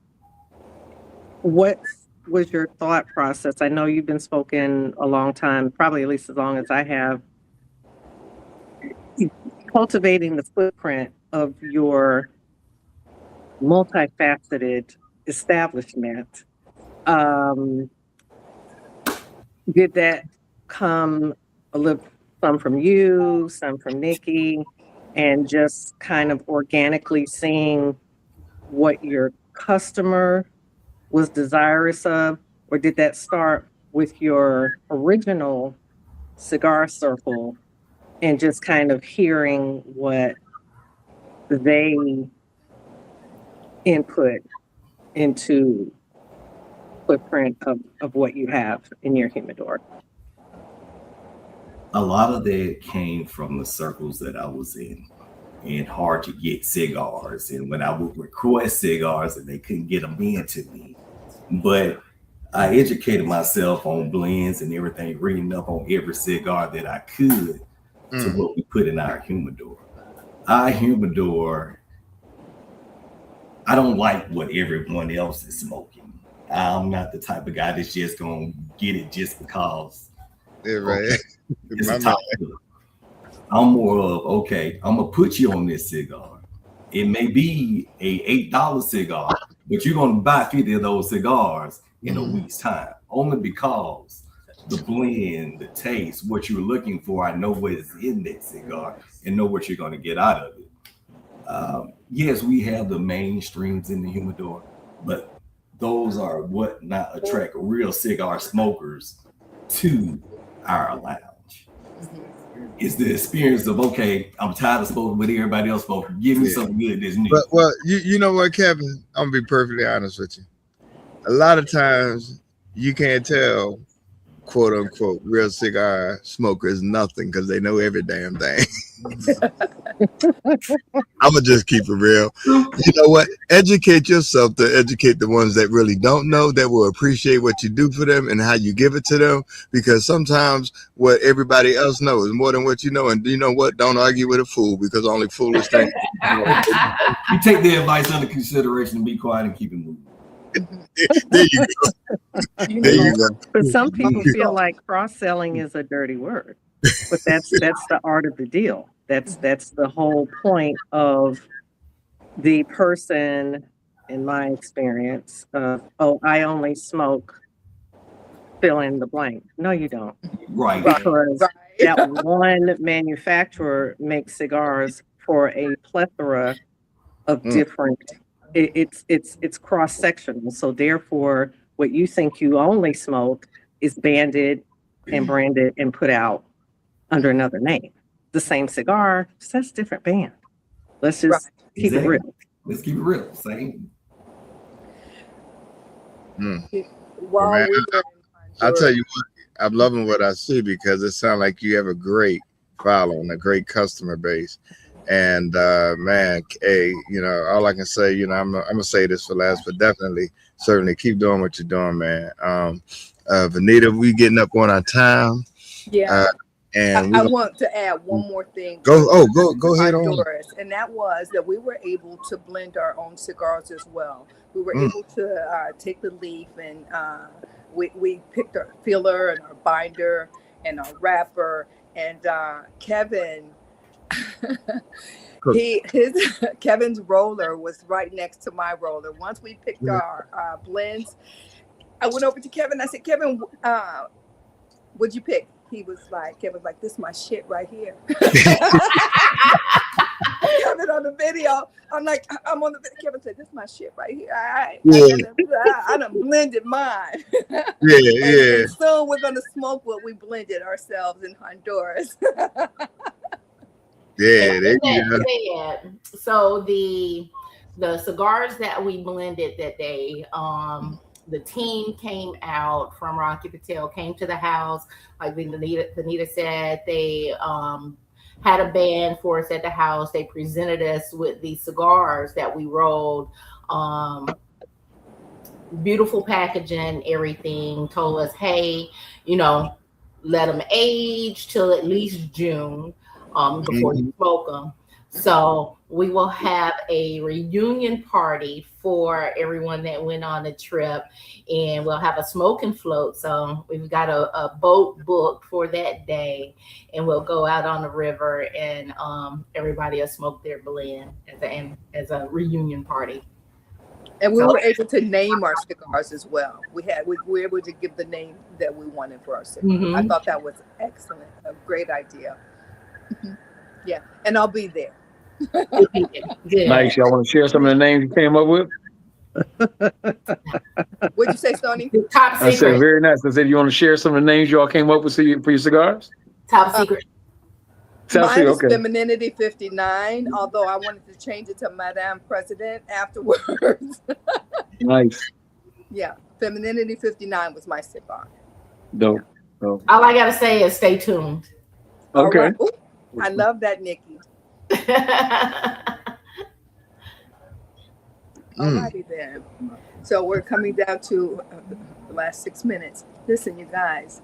what was your thought process? I know you've been smoking a long time, probably at least as long as I have, cultivating the footprint of your multifaceted establishment. Did that come some from you, some from Nikki, and just kind of organically seeing what your customer was desirous of? Or did that start with your original cigar circle and just kind of hearing what they input into footprint of what you have in your humidor? A lot of that came from the circles that I was in, and hard to get cigars. And when I would request cigars, and they couldn't get them into me. But I educated myself on blends and everything, reading up on every cigar that I could to what we put in our humidor. Our humidor I don't like what everyone else is smoking. I'm not the type of guy that's just gonna get it just because. Yeah, right. Okay, it's My a top look. I'm more of, okay, I'm gonna put you on this cigar. It may be a $8 cigar, but you're gonna buy 50 of those cigars in a week's time, only because the blend, the taste, what you're looking for, I know what is in that cigar and know what you're gonna get out of it. Yes, we have the mainstreams in the humidor, but those are what not attract real cigar smokers to our lounge. It's the experience of, okay, I'm tired of smoking with everybody else smoking. Give me something good that's new. But well, you know what, Kevin? I'm gonna be perfectly honest with you. A lot of times you can't tell, quote unquote, real cigar smokers nothing because they know every damn thing. I'm gonna just keep it real. You know what? Educate yourself to educate the ones that really don't know, that will appreciate what you do for them and how you give it to them. Because sometimes what everybody else knows is more than what you know. And you know what? Don't argue with a fool, because only foolish things. You take the advice under consideration and be quiet and keep it moving. There you go. There you go. But some people feel like cross-selling is a dirty word, but that's the art of the deal. That's the whole point of the person, in my experience, of, oh, I only smoke fill in the blank. No, you don't. Right. Because that one manufacturer makes cigars for a plethora of different. It's cross-sectional. So therefore, what you think you only smoke is banded and branded and put out under another name. The same cigar, just has different band. Let's just keep it real. Let's keep it real. Same. While Man, we were in I'll tell you what, I'm loving what I see, because it sounds like you have a great following, a great customer base. And man, hey, you know, all I can say, you know, I'm gonna say this for last, but definitely, certainly keep doing what you're doing, man. Vanita, we getting up on our time. Yeah. And I want to add one more thing. Go ahead on. And that was that we were able to blend our own cigars as well. We were able to take the leaf and we picked our filler and our binder and our wrapper. And Kevin, Kevin's roller was right next to my roller. Once we picked our blends, I went over to Kevin. I said, Kevin, what'd you pick? Kevin was like, this is my shit right here. Kevin on the video. I'm like, I'm on the video. Kevin said, this is my shit right here. I done blended mine. And soon we're gonna smoke what we blended ourselves in Honduras. So the cigars that we blended that day, the team came out from Rocky Patel, came to the house. Like Vanita said, they had a band for us at the house. They presented us with the cigars that we rolled. Beautiful packaging, everything. Told us, hey, you know, let them age till at least June before you smoke them. So we will have a reunion party for everyone that went on the trip, and we'll have a smoke and float. So we've got a boat booked for that day, and we'll go out on the river, and everybody will smoke their blend as a reunion party. And we were able to name our cigars as well. We were able to give the name that we wanted for our cigars. I thought that was excellent, a great idea. Yeah, and I'll be there. Nice. Y'all want to share some of the names you came up with? What'd you say, Stoney? Top secret. I said very nice. I said, you want to share some of the names y'all came up with for your cigars? Top secret. Mine is Femininity 59, although I wanted to change it to Madame President afterwards. Nice. Yeah, Femininity 59 was my cigar. Dope. All I gotta say is stay tuned. Okay. Right. Ooh, I love that, Nikki. Alrighty then. So we're coming down to the last 6 minutes. Listen, you guys,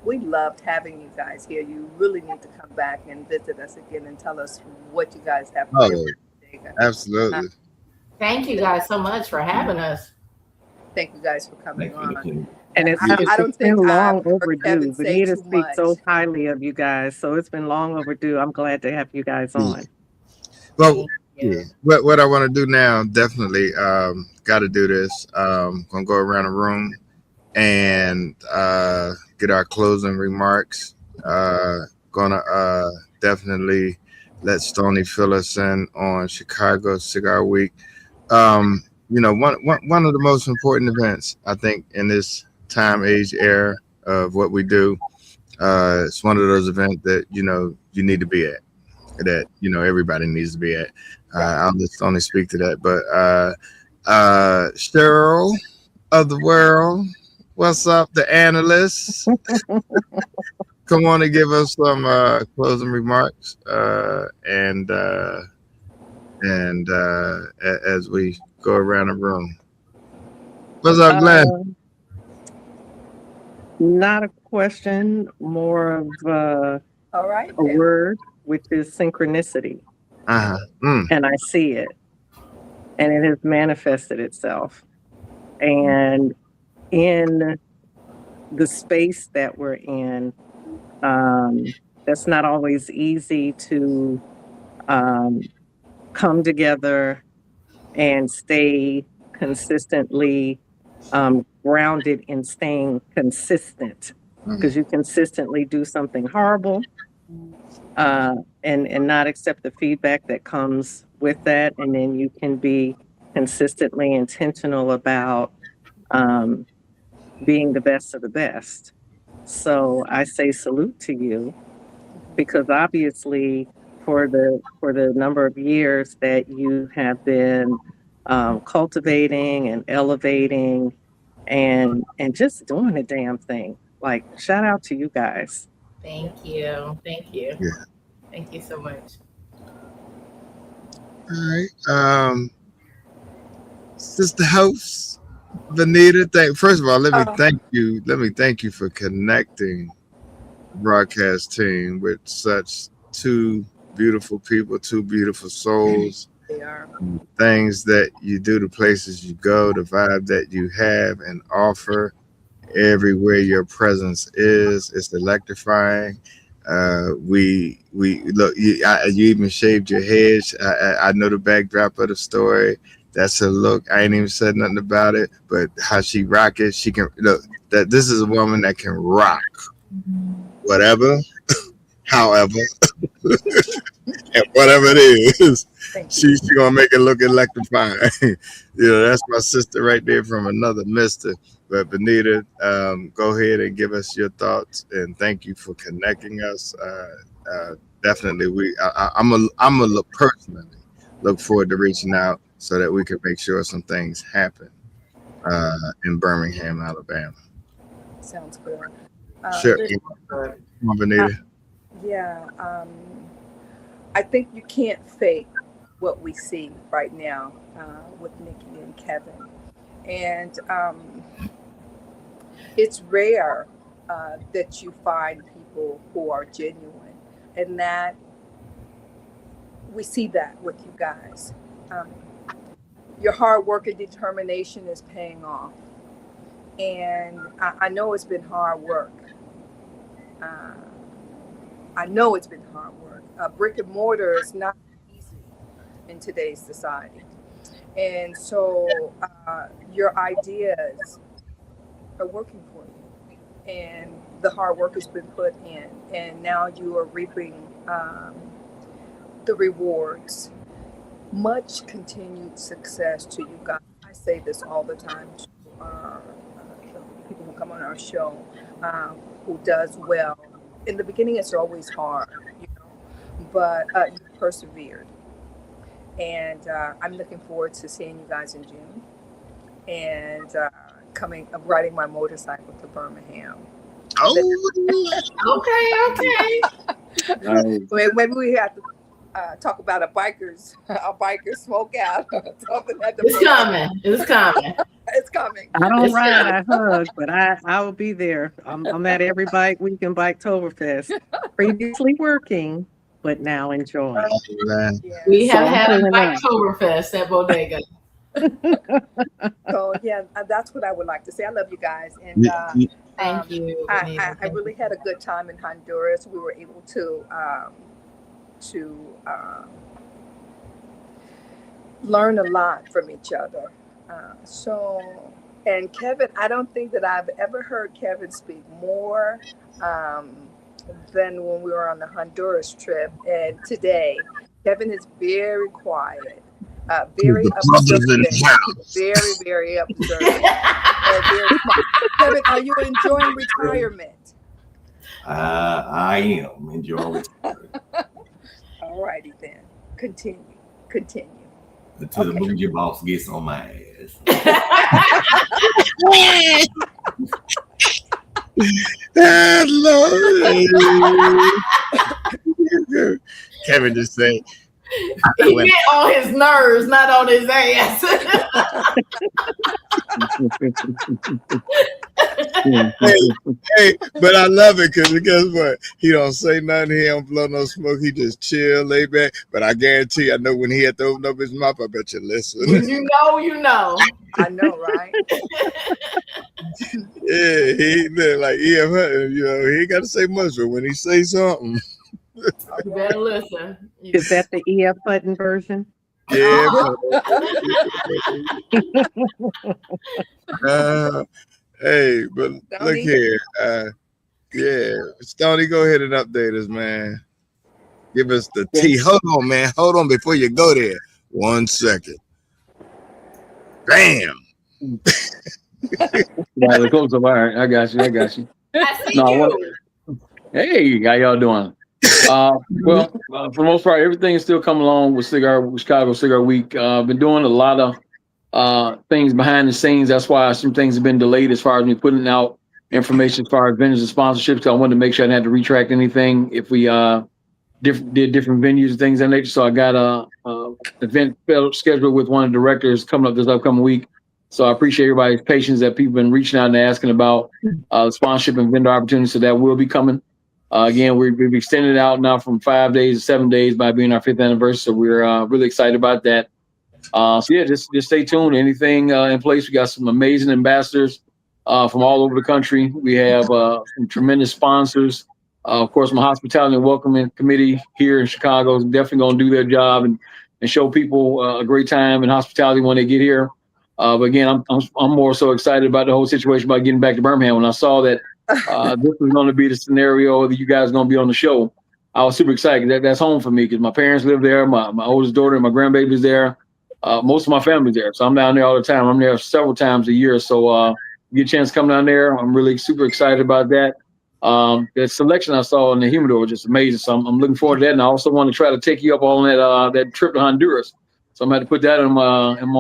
we loved having you guys here. You really need to come back and visit us again and tell us what you guys have. Oh, absolutely. Thank you guys so much for having us. Thank you guys for coming on. And it's I don't been think long I've heard overdue. Kevin say Benita too speaks so much. highly of you guys, so it's been long overdue. I'm glad to have you guys on. Well, yeah. What I want to do now, definitely, got to do this. Gonna go around the room and get our closing remarks. Gonna definitely let Stoney fill us in on Chicago Cigar Week. One of the most important events, I think, in this time, age, era of what we do. It's one of those events that you need to be at. That everybody needs to be at. I'll just only speak to that. But Cheryl of the world, what's up, the analysts? Come on and give us some closing remarks, and as we go around the room. What's up, Glenn? Not a question, more of All right. a word, which is synchronicity. And I see it, and it has manifested itself. And in the space that we're in, that's not always easy to come together and stay consistently grounded in staying consistent, because you consistently do something horrible and not accept the feedback that comes with that, and then you can be consistently intentional about being the best of the best. So I say salute to you, because obviously for the number of years that you have been cultivating and elevating and just doing the damn thing. Like, shout out to you guys. Thank you. Yeah. Thank you so much. All right. Sister host, Benita, first of all, let me thank you. Let me thank you for connecting the broadcast team with such two beautiful people, two beautiful souls. They are. Things that you do, the places you go, the vibe that you have and offer everywhere your presence is, it's electrifying. We look, you even shaved your head. I know the backdrop of the story. That's a look. I ain't even said nothing about it, but how she rock it, she can look. That this is a woman that can rock whatever, however, and whatever it is. She's gonna make it look electrifying. That's my sister right there from another mister. But Benita, go ahead and give us your thoughts, and thank you for connecting us. Definitely, I'm a look personally look forward to reaching out so that we can make sure some things happen in Birmingham, Alabama. Sounds good. Sure. Come on, Benita. I think you can't fake what we see right now with Nikki and Kevin. And it's rare that you find people who are genuine, and that we see that with you guys. Your hard work and determination is paying off. And I know it's been hard work. Brick and mortar is not easy in today's society. And so your ideas are working for you. And the hard work has been put in. And now you are reaping the rewards. Much continued success to you guys. I say this all the time to people who come on our show, who does well. In the beginning, it's always hard, but you persevered. And I'm looking forward to seeing you guys in June and riding my motorcycle to Birmingham. Okay. Maybe we have to talk about a biker smoke out or something. It's coming. It's coming. I don't ride, I hug, but I will be there. I'm at every Bike Week and Biketoberfest. Previously working, but now enjoying. We have had a Biketoberfest at Bodega. So yeah, that's what I would like to say. I love you guys, and Thank you. I really had a good time in Honduras. We were able to learn a lot from each other. And Kevin, I don't think that I've ever heard Kevin speak more than when we were on the Honduras trip. And today, Kevin is very quiet, very observant, very, very observant, and very smart. Kevin, are you enjoying retirement? I am enjoying retirement. All righty then. Continue. Until the Boujee boss gets on my ass. Kevin just said he get on his nerves, not on his ass. hey, but I love it because guess what? He don't say nothing. He don't blow no smoke. He just chill, lay back. But I guarantee you, I know when he had to open up his mouth, I bet you listen. When you know. I know, right? Yeah, he like E.F. Hutton, you know, he ain't got to say much, but when he say something, You better listen. Is that the E.F. Hutton version? yeah. Hey, but look here. Yeah, Stoney, go ahead and update us, man. Give us the tea. Hold on, man. Hold on before you go there. 1 second. Bam. Yeah, the close up. All right, I got you. I see you. Hey, how y'all doing? For the most part, everything is still coming along with Chicago Cigar Week. Been doing a lot of things behind the scenes. That's why some things have been delayed as far as me putting out information as far as vendors and sponsorships. Because I wanted to make sure I didn't have to retract anything if we did different venues and things of that nature. So I got a event scheduled with one of the directors coming up this upcoming week. So I appreciate everybody's patience that people have been reaching out and asking about sponsorship and vendor opportunities. So that will be coming. Again, we've extended it out now from 5 days to 7 days by being our 5th anniversary. So we're really excited about that. So yeah, just stay tuned. Anything in place. We got some amazing ambassadors from all over the country. We have some tremendous sponsors. Of course, my hospitality and welcoming committee here in Chicago is definitely going to do their job and show people a great time and hospitality when they get here. But again, I'm more so excited about the whole situation about getting back to Birmingham. When I saw that this was going to be the scenario that you guys are going to be on the show, I was super excited. That's home for me because my parents live there. My oldest daughter and my grandbaby's there. Most of my family's there. So I'm down there all the time. I'm there several times a year. So get a chance to come down there. I'm really super excited about that. The selection I saw in the humidor was just amazing. So I'm looking forward to that. And I also want to try to take you up on that trip to Honduras. So I'm going to put that on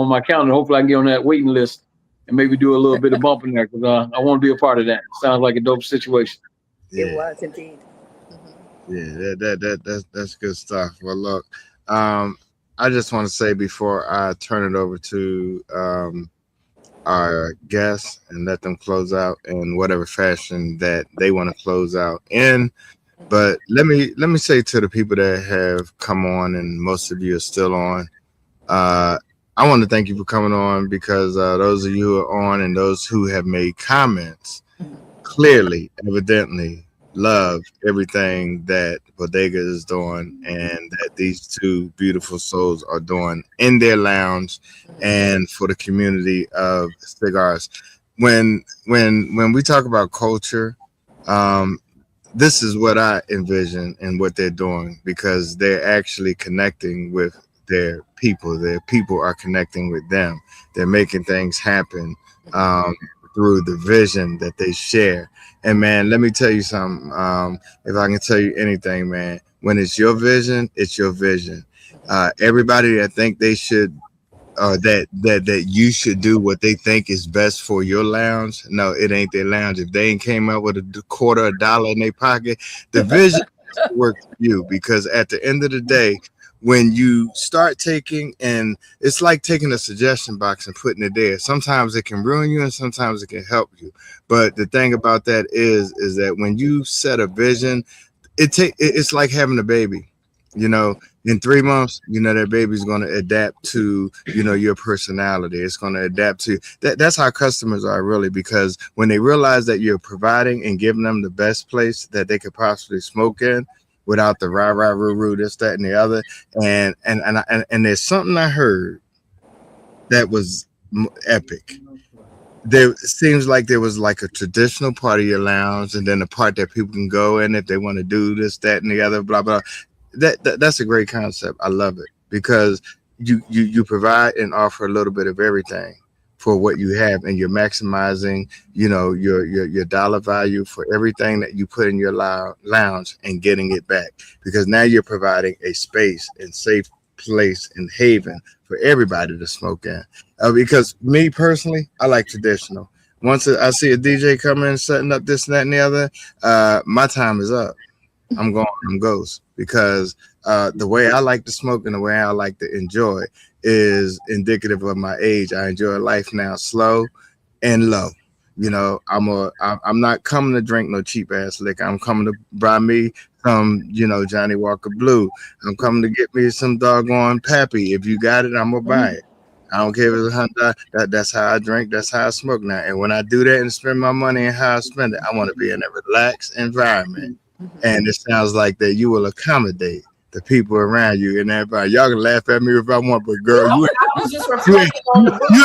my calendar. Hopefully I can get on that waiting list and maybe do a little bit of bumping there because I want to be a part of that. Sounds like a dope situation. Yeah. It was indeed. Yeah, that's good stuff. Well, look, I just want to say before I turn it over to our guests and let them close out in whatever fashion that they want to close out in. But let me say to the people that have come on, and most of you are still on, I want to thank you for coming on because those of you who are on and those who have made comments clearly, evidently love everything that Bodega is doing and that these two beautiful souls are doing in their lounge and for the community of cigars. When we talk about culture, this is what I envision and what they're doing because they're actually connecting with their people. Their people are connecting with them. They're making things happen through the vision that they share. And man, let me tell you something. If I can tell you anything, man, when it's your vision, it's your vision. Everybody that think they should, that you should do what they think is best for your lounge. No, it ain't their lounge. If they ain't came up with $0.25 in their pocket, the vision works for you because at the end of the day, when you start taking, and it's like taking a suggestion box and putting it there. Sometimes it can ruin you and sometimes it can help you. But the thing about that is that when you set a vision, it's like having a baby. You know, in 3 months, you know, that baby's going to adapt to, you know, your personality. It's going to adapt to that. That's how customers are really, because when they realize that you're providing and giving them the best place that they could possibly smoke in without the rah rah roo roo, this, that, and the other. And there's something I heard that was epic. There seems like there was like a traditional part of your lounge, and then a part that people can go in if they want to do this, that, and the other, blah blah. That's a great concept. I love it, because you provide and offer a little bit of everything for what you have, and you're maximizing, you know, your dollar value for everything that you put in your lounge and getting it back, because now you're providing a space and safe place and haven for everybody to smoke in. Because me personally, I like traditional. Once I see a DJ come in setting up this and that and the other, my time is up. I'm going, I'm ghost, because the way I like to smoke and the way I like to enjoy is indicative of my age. I enjoy life now slow and low. You know, I'm not coming to drink no cheap ass liquor. I'm coming to buy me some, you know, Johnny Walker Blue. I'm coming to get me some doggone Pappy. If you got it, I'm gonna buy it. I don't care if it's $100. That's how I drink. That's how I smoke now. And when I do that and spend my money and how I spend it, I want to be in a relaxed environment. And it sounds like that you will accommodate the people around you and everybody. Y'all can laugh at me if I want, but girl, you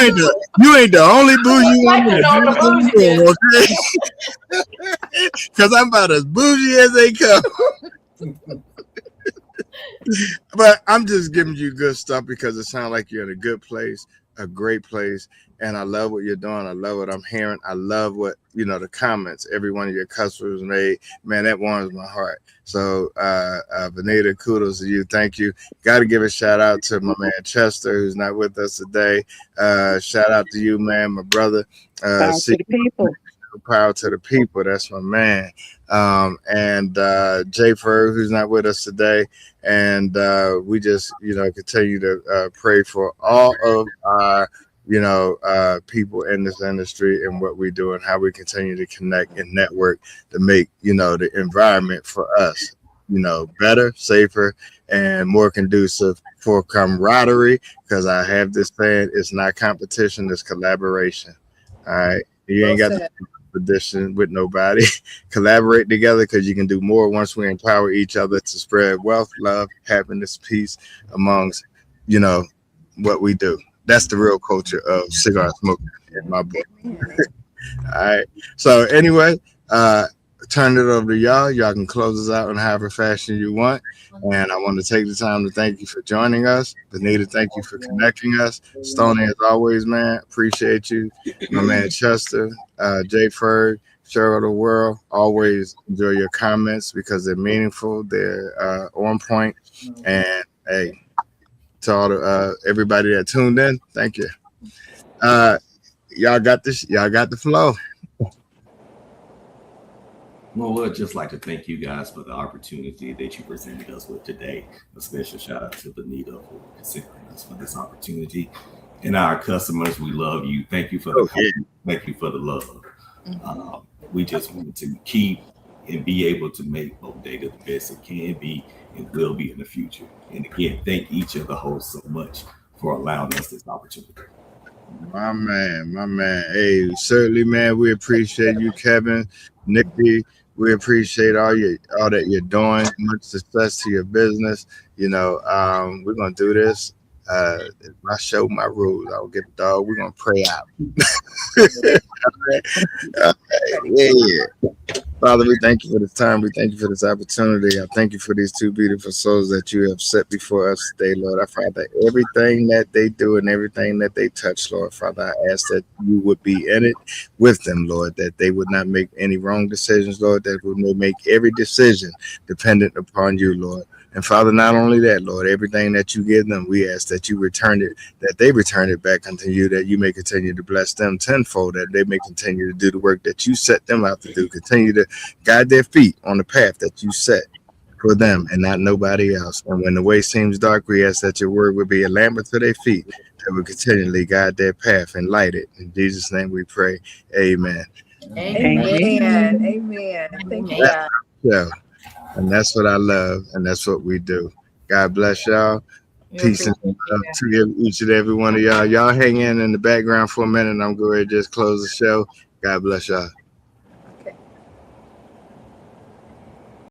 ain't the only bougie woman in the room, okay? Because I'm about as bougie as they come. But I'm just giving you good stuff because it sounds like you're in a good place, a great place. And I love what you're doing. I love what I'm hearing. I love what, you know, the comments every one of your customers made. Man, that warms my heart. So, Benita, kudos to you. Thank you. Got to give a shout out to my man Chester, who's not with us today. Shout out to you, man, my brother. Power to the people. Power to the people. That's my man. And Jay Fur, who's not with us today. And we just, you know, continue to pray for all of our, you know, people in this industry and what we do and how we continue to connect and network to make, you know, the environment for us, you know, better, safer, and more conducive for camaraderie. Because I have this saying, it's not competition, it's collaboration. All right. You ain't got the competition with nobody. Collaborate together, because you can do more once we empower each other to spread wealth, love, happiness, peace amongst, you know, what we do. That's the real culture of cigar smoking in my book. All right. So anyway, turn it over to y'all. Y'all can close us out in however fashion you want. And I want to take the time to thank you for joining us. Benita, thank you for connecting us. Stoney, as always, man, appreciate you. My man Chester, Jay Ferg, Cheryl the World, always enjoy your comments because they're meaningful. They're on point. And hey, to all the everybody that tuned in, thank you. Y'all got this. Y'all got the flow. Well, we'd just like to thank you guys for the opportunity that you presented us with today. A special shout out to Benita for considering us for this opportunity. And our customers, we love you. Thank you for thank you for the love. We just want to keep and be able to make Bodega the best it can be and will be in the future. And again, thank each of the hosts so much for allowing us this opportunity. My man. Hey, certainly, man. We appreciate you, Kevin, Nikki. We appreciate all that you're doing. Much success to your business. You know, we're gonna do this. My show, my rules. I'll get the dog. We're gonna pray out. Yeah. Father, we thank you for this time. We thank you for this opportunity. I thank you for these two beautiful souls that you have set before us today, Lord. I Father, everything that they do and everything that they touch, Lord, Father, I ask that you would be in it with them, Lord, that they would not make any wrong decisions, Lord, that they make every decision dependent upon you, Lord. And Father, not only that, Lord, everything that you give them, we ask that you return it, that they return it back unto you, that you may continue to bless them tenfold, that they may continue to do the work that you set them out to do, continue to guide their feet on the path that you set for them and not nobody else. And when the way seems dark, we ask that your word would be a lamp unto their feet, that will continually guide their path and light it. In Jesus' name we pray. Amen. Amen. Thank you. Yeah. And that's what I love, and that's what we do. God bless y'all. You Peace and appreciate love that. to each and every one of y'all. Y'all hang in the background for a minute. I'm going to just close the show. God bless y'all.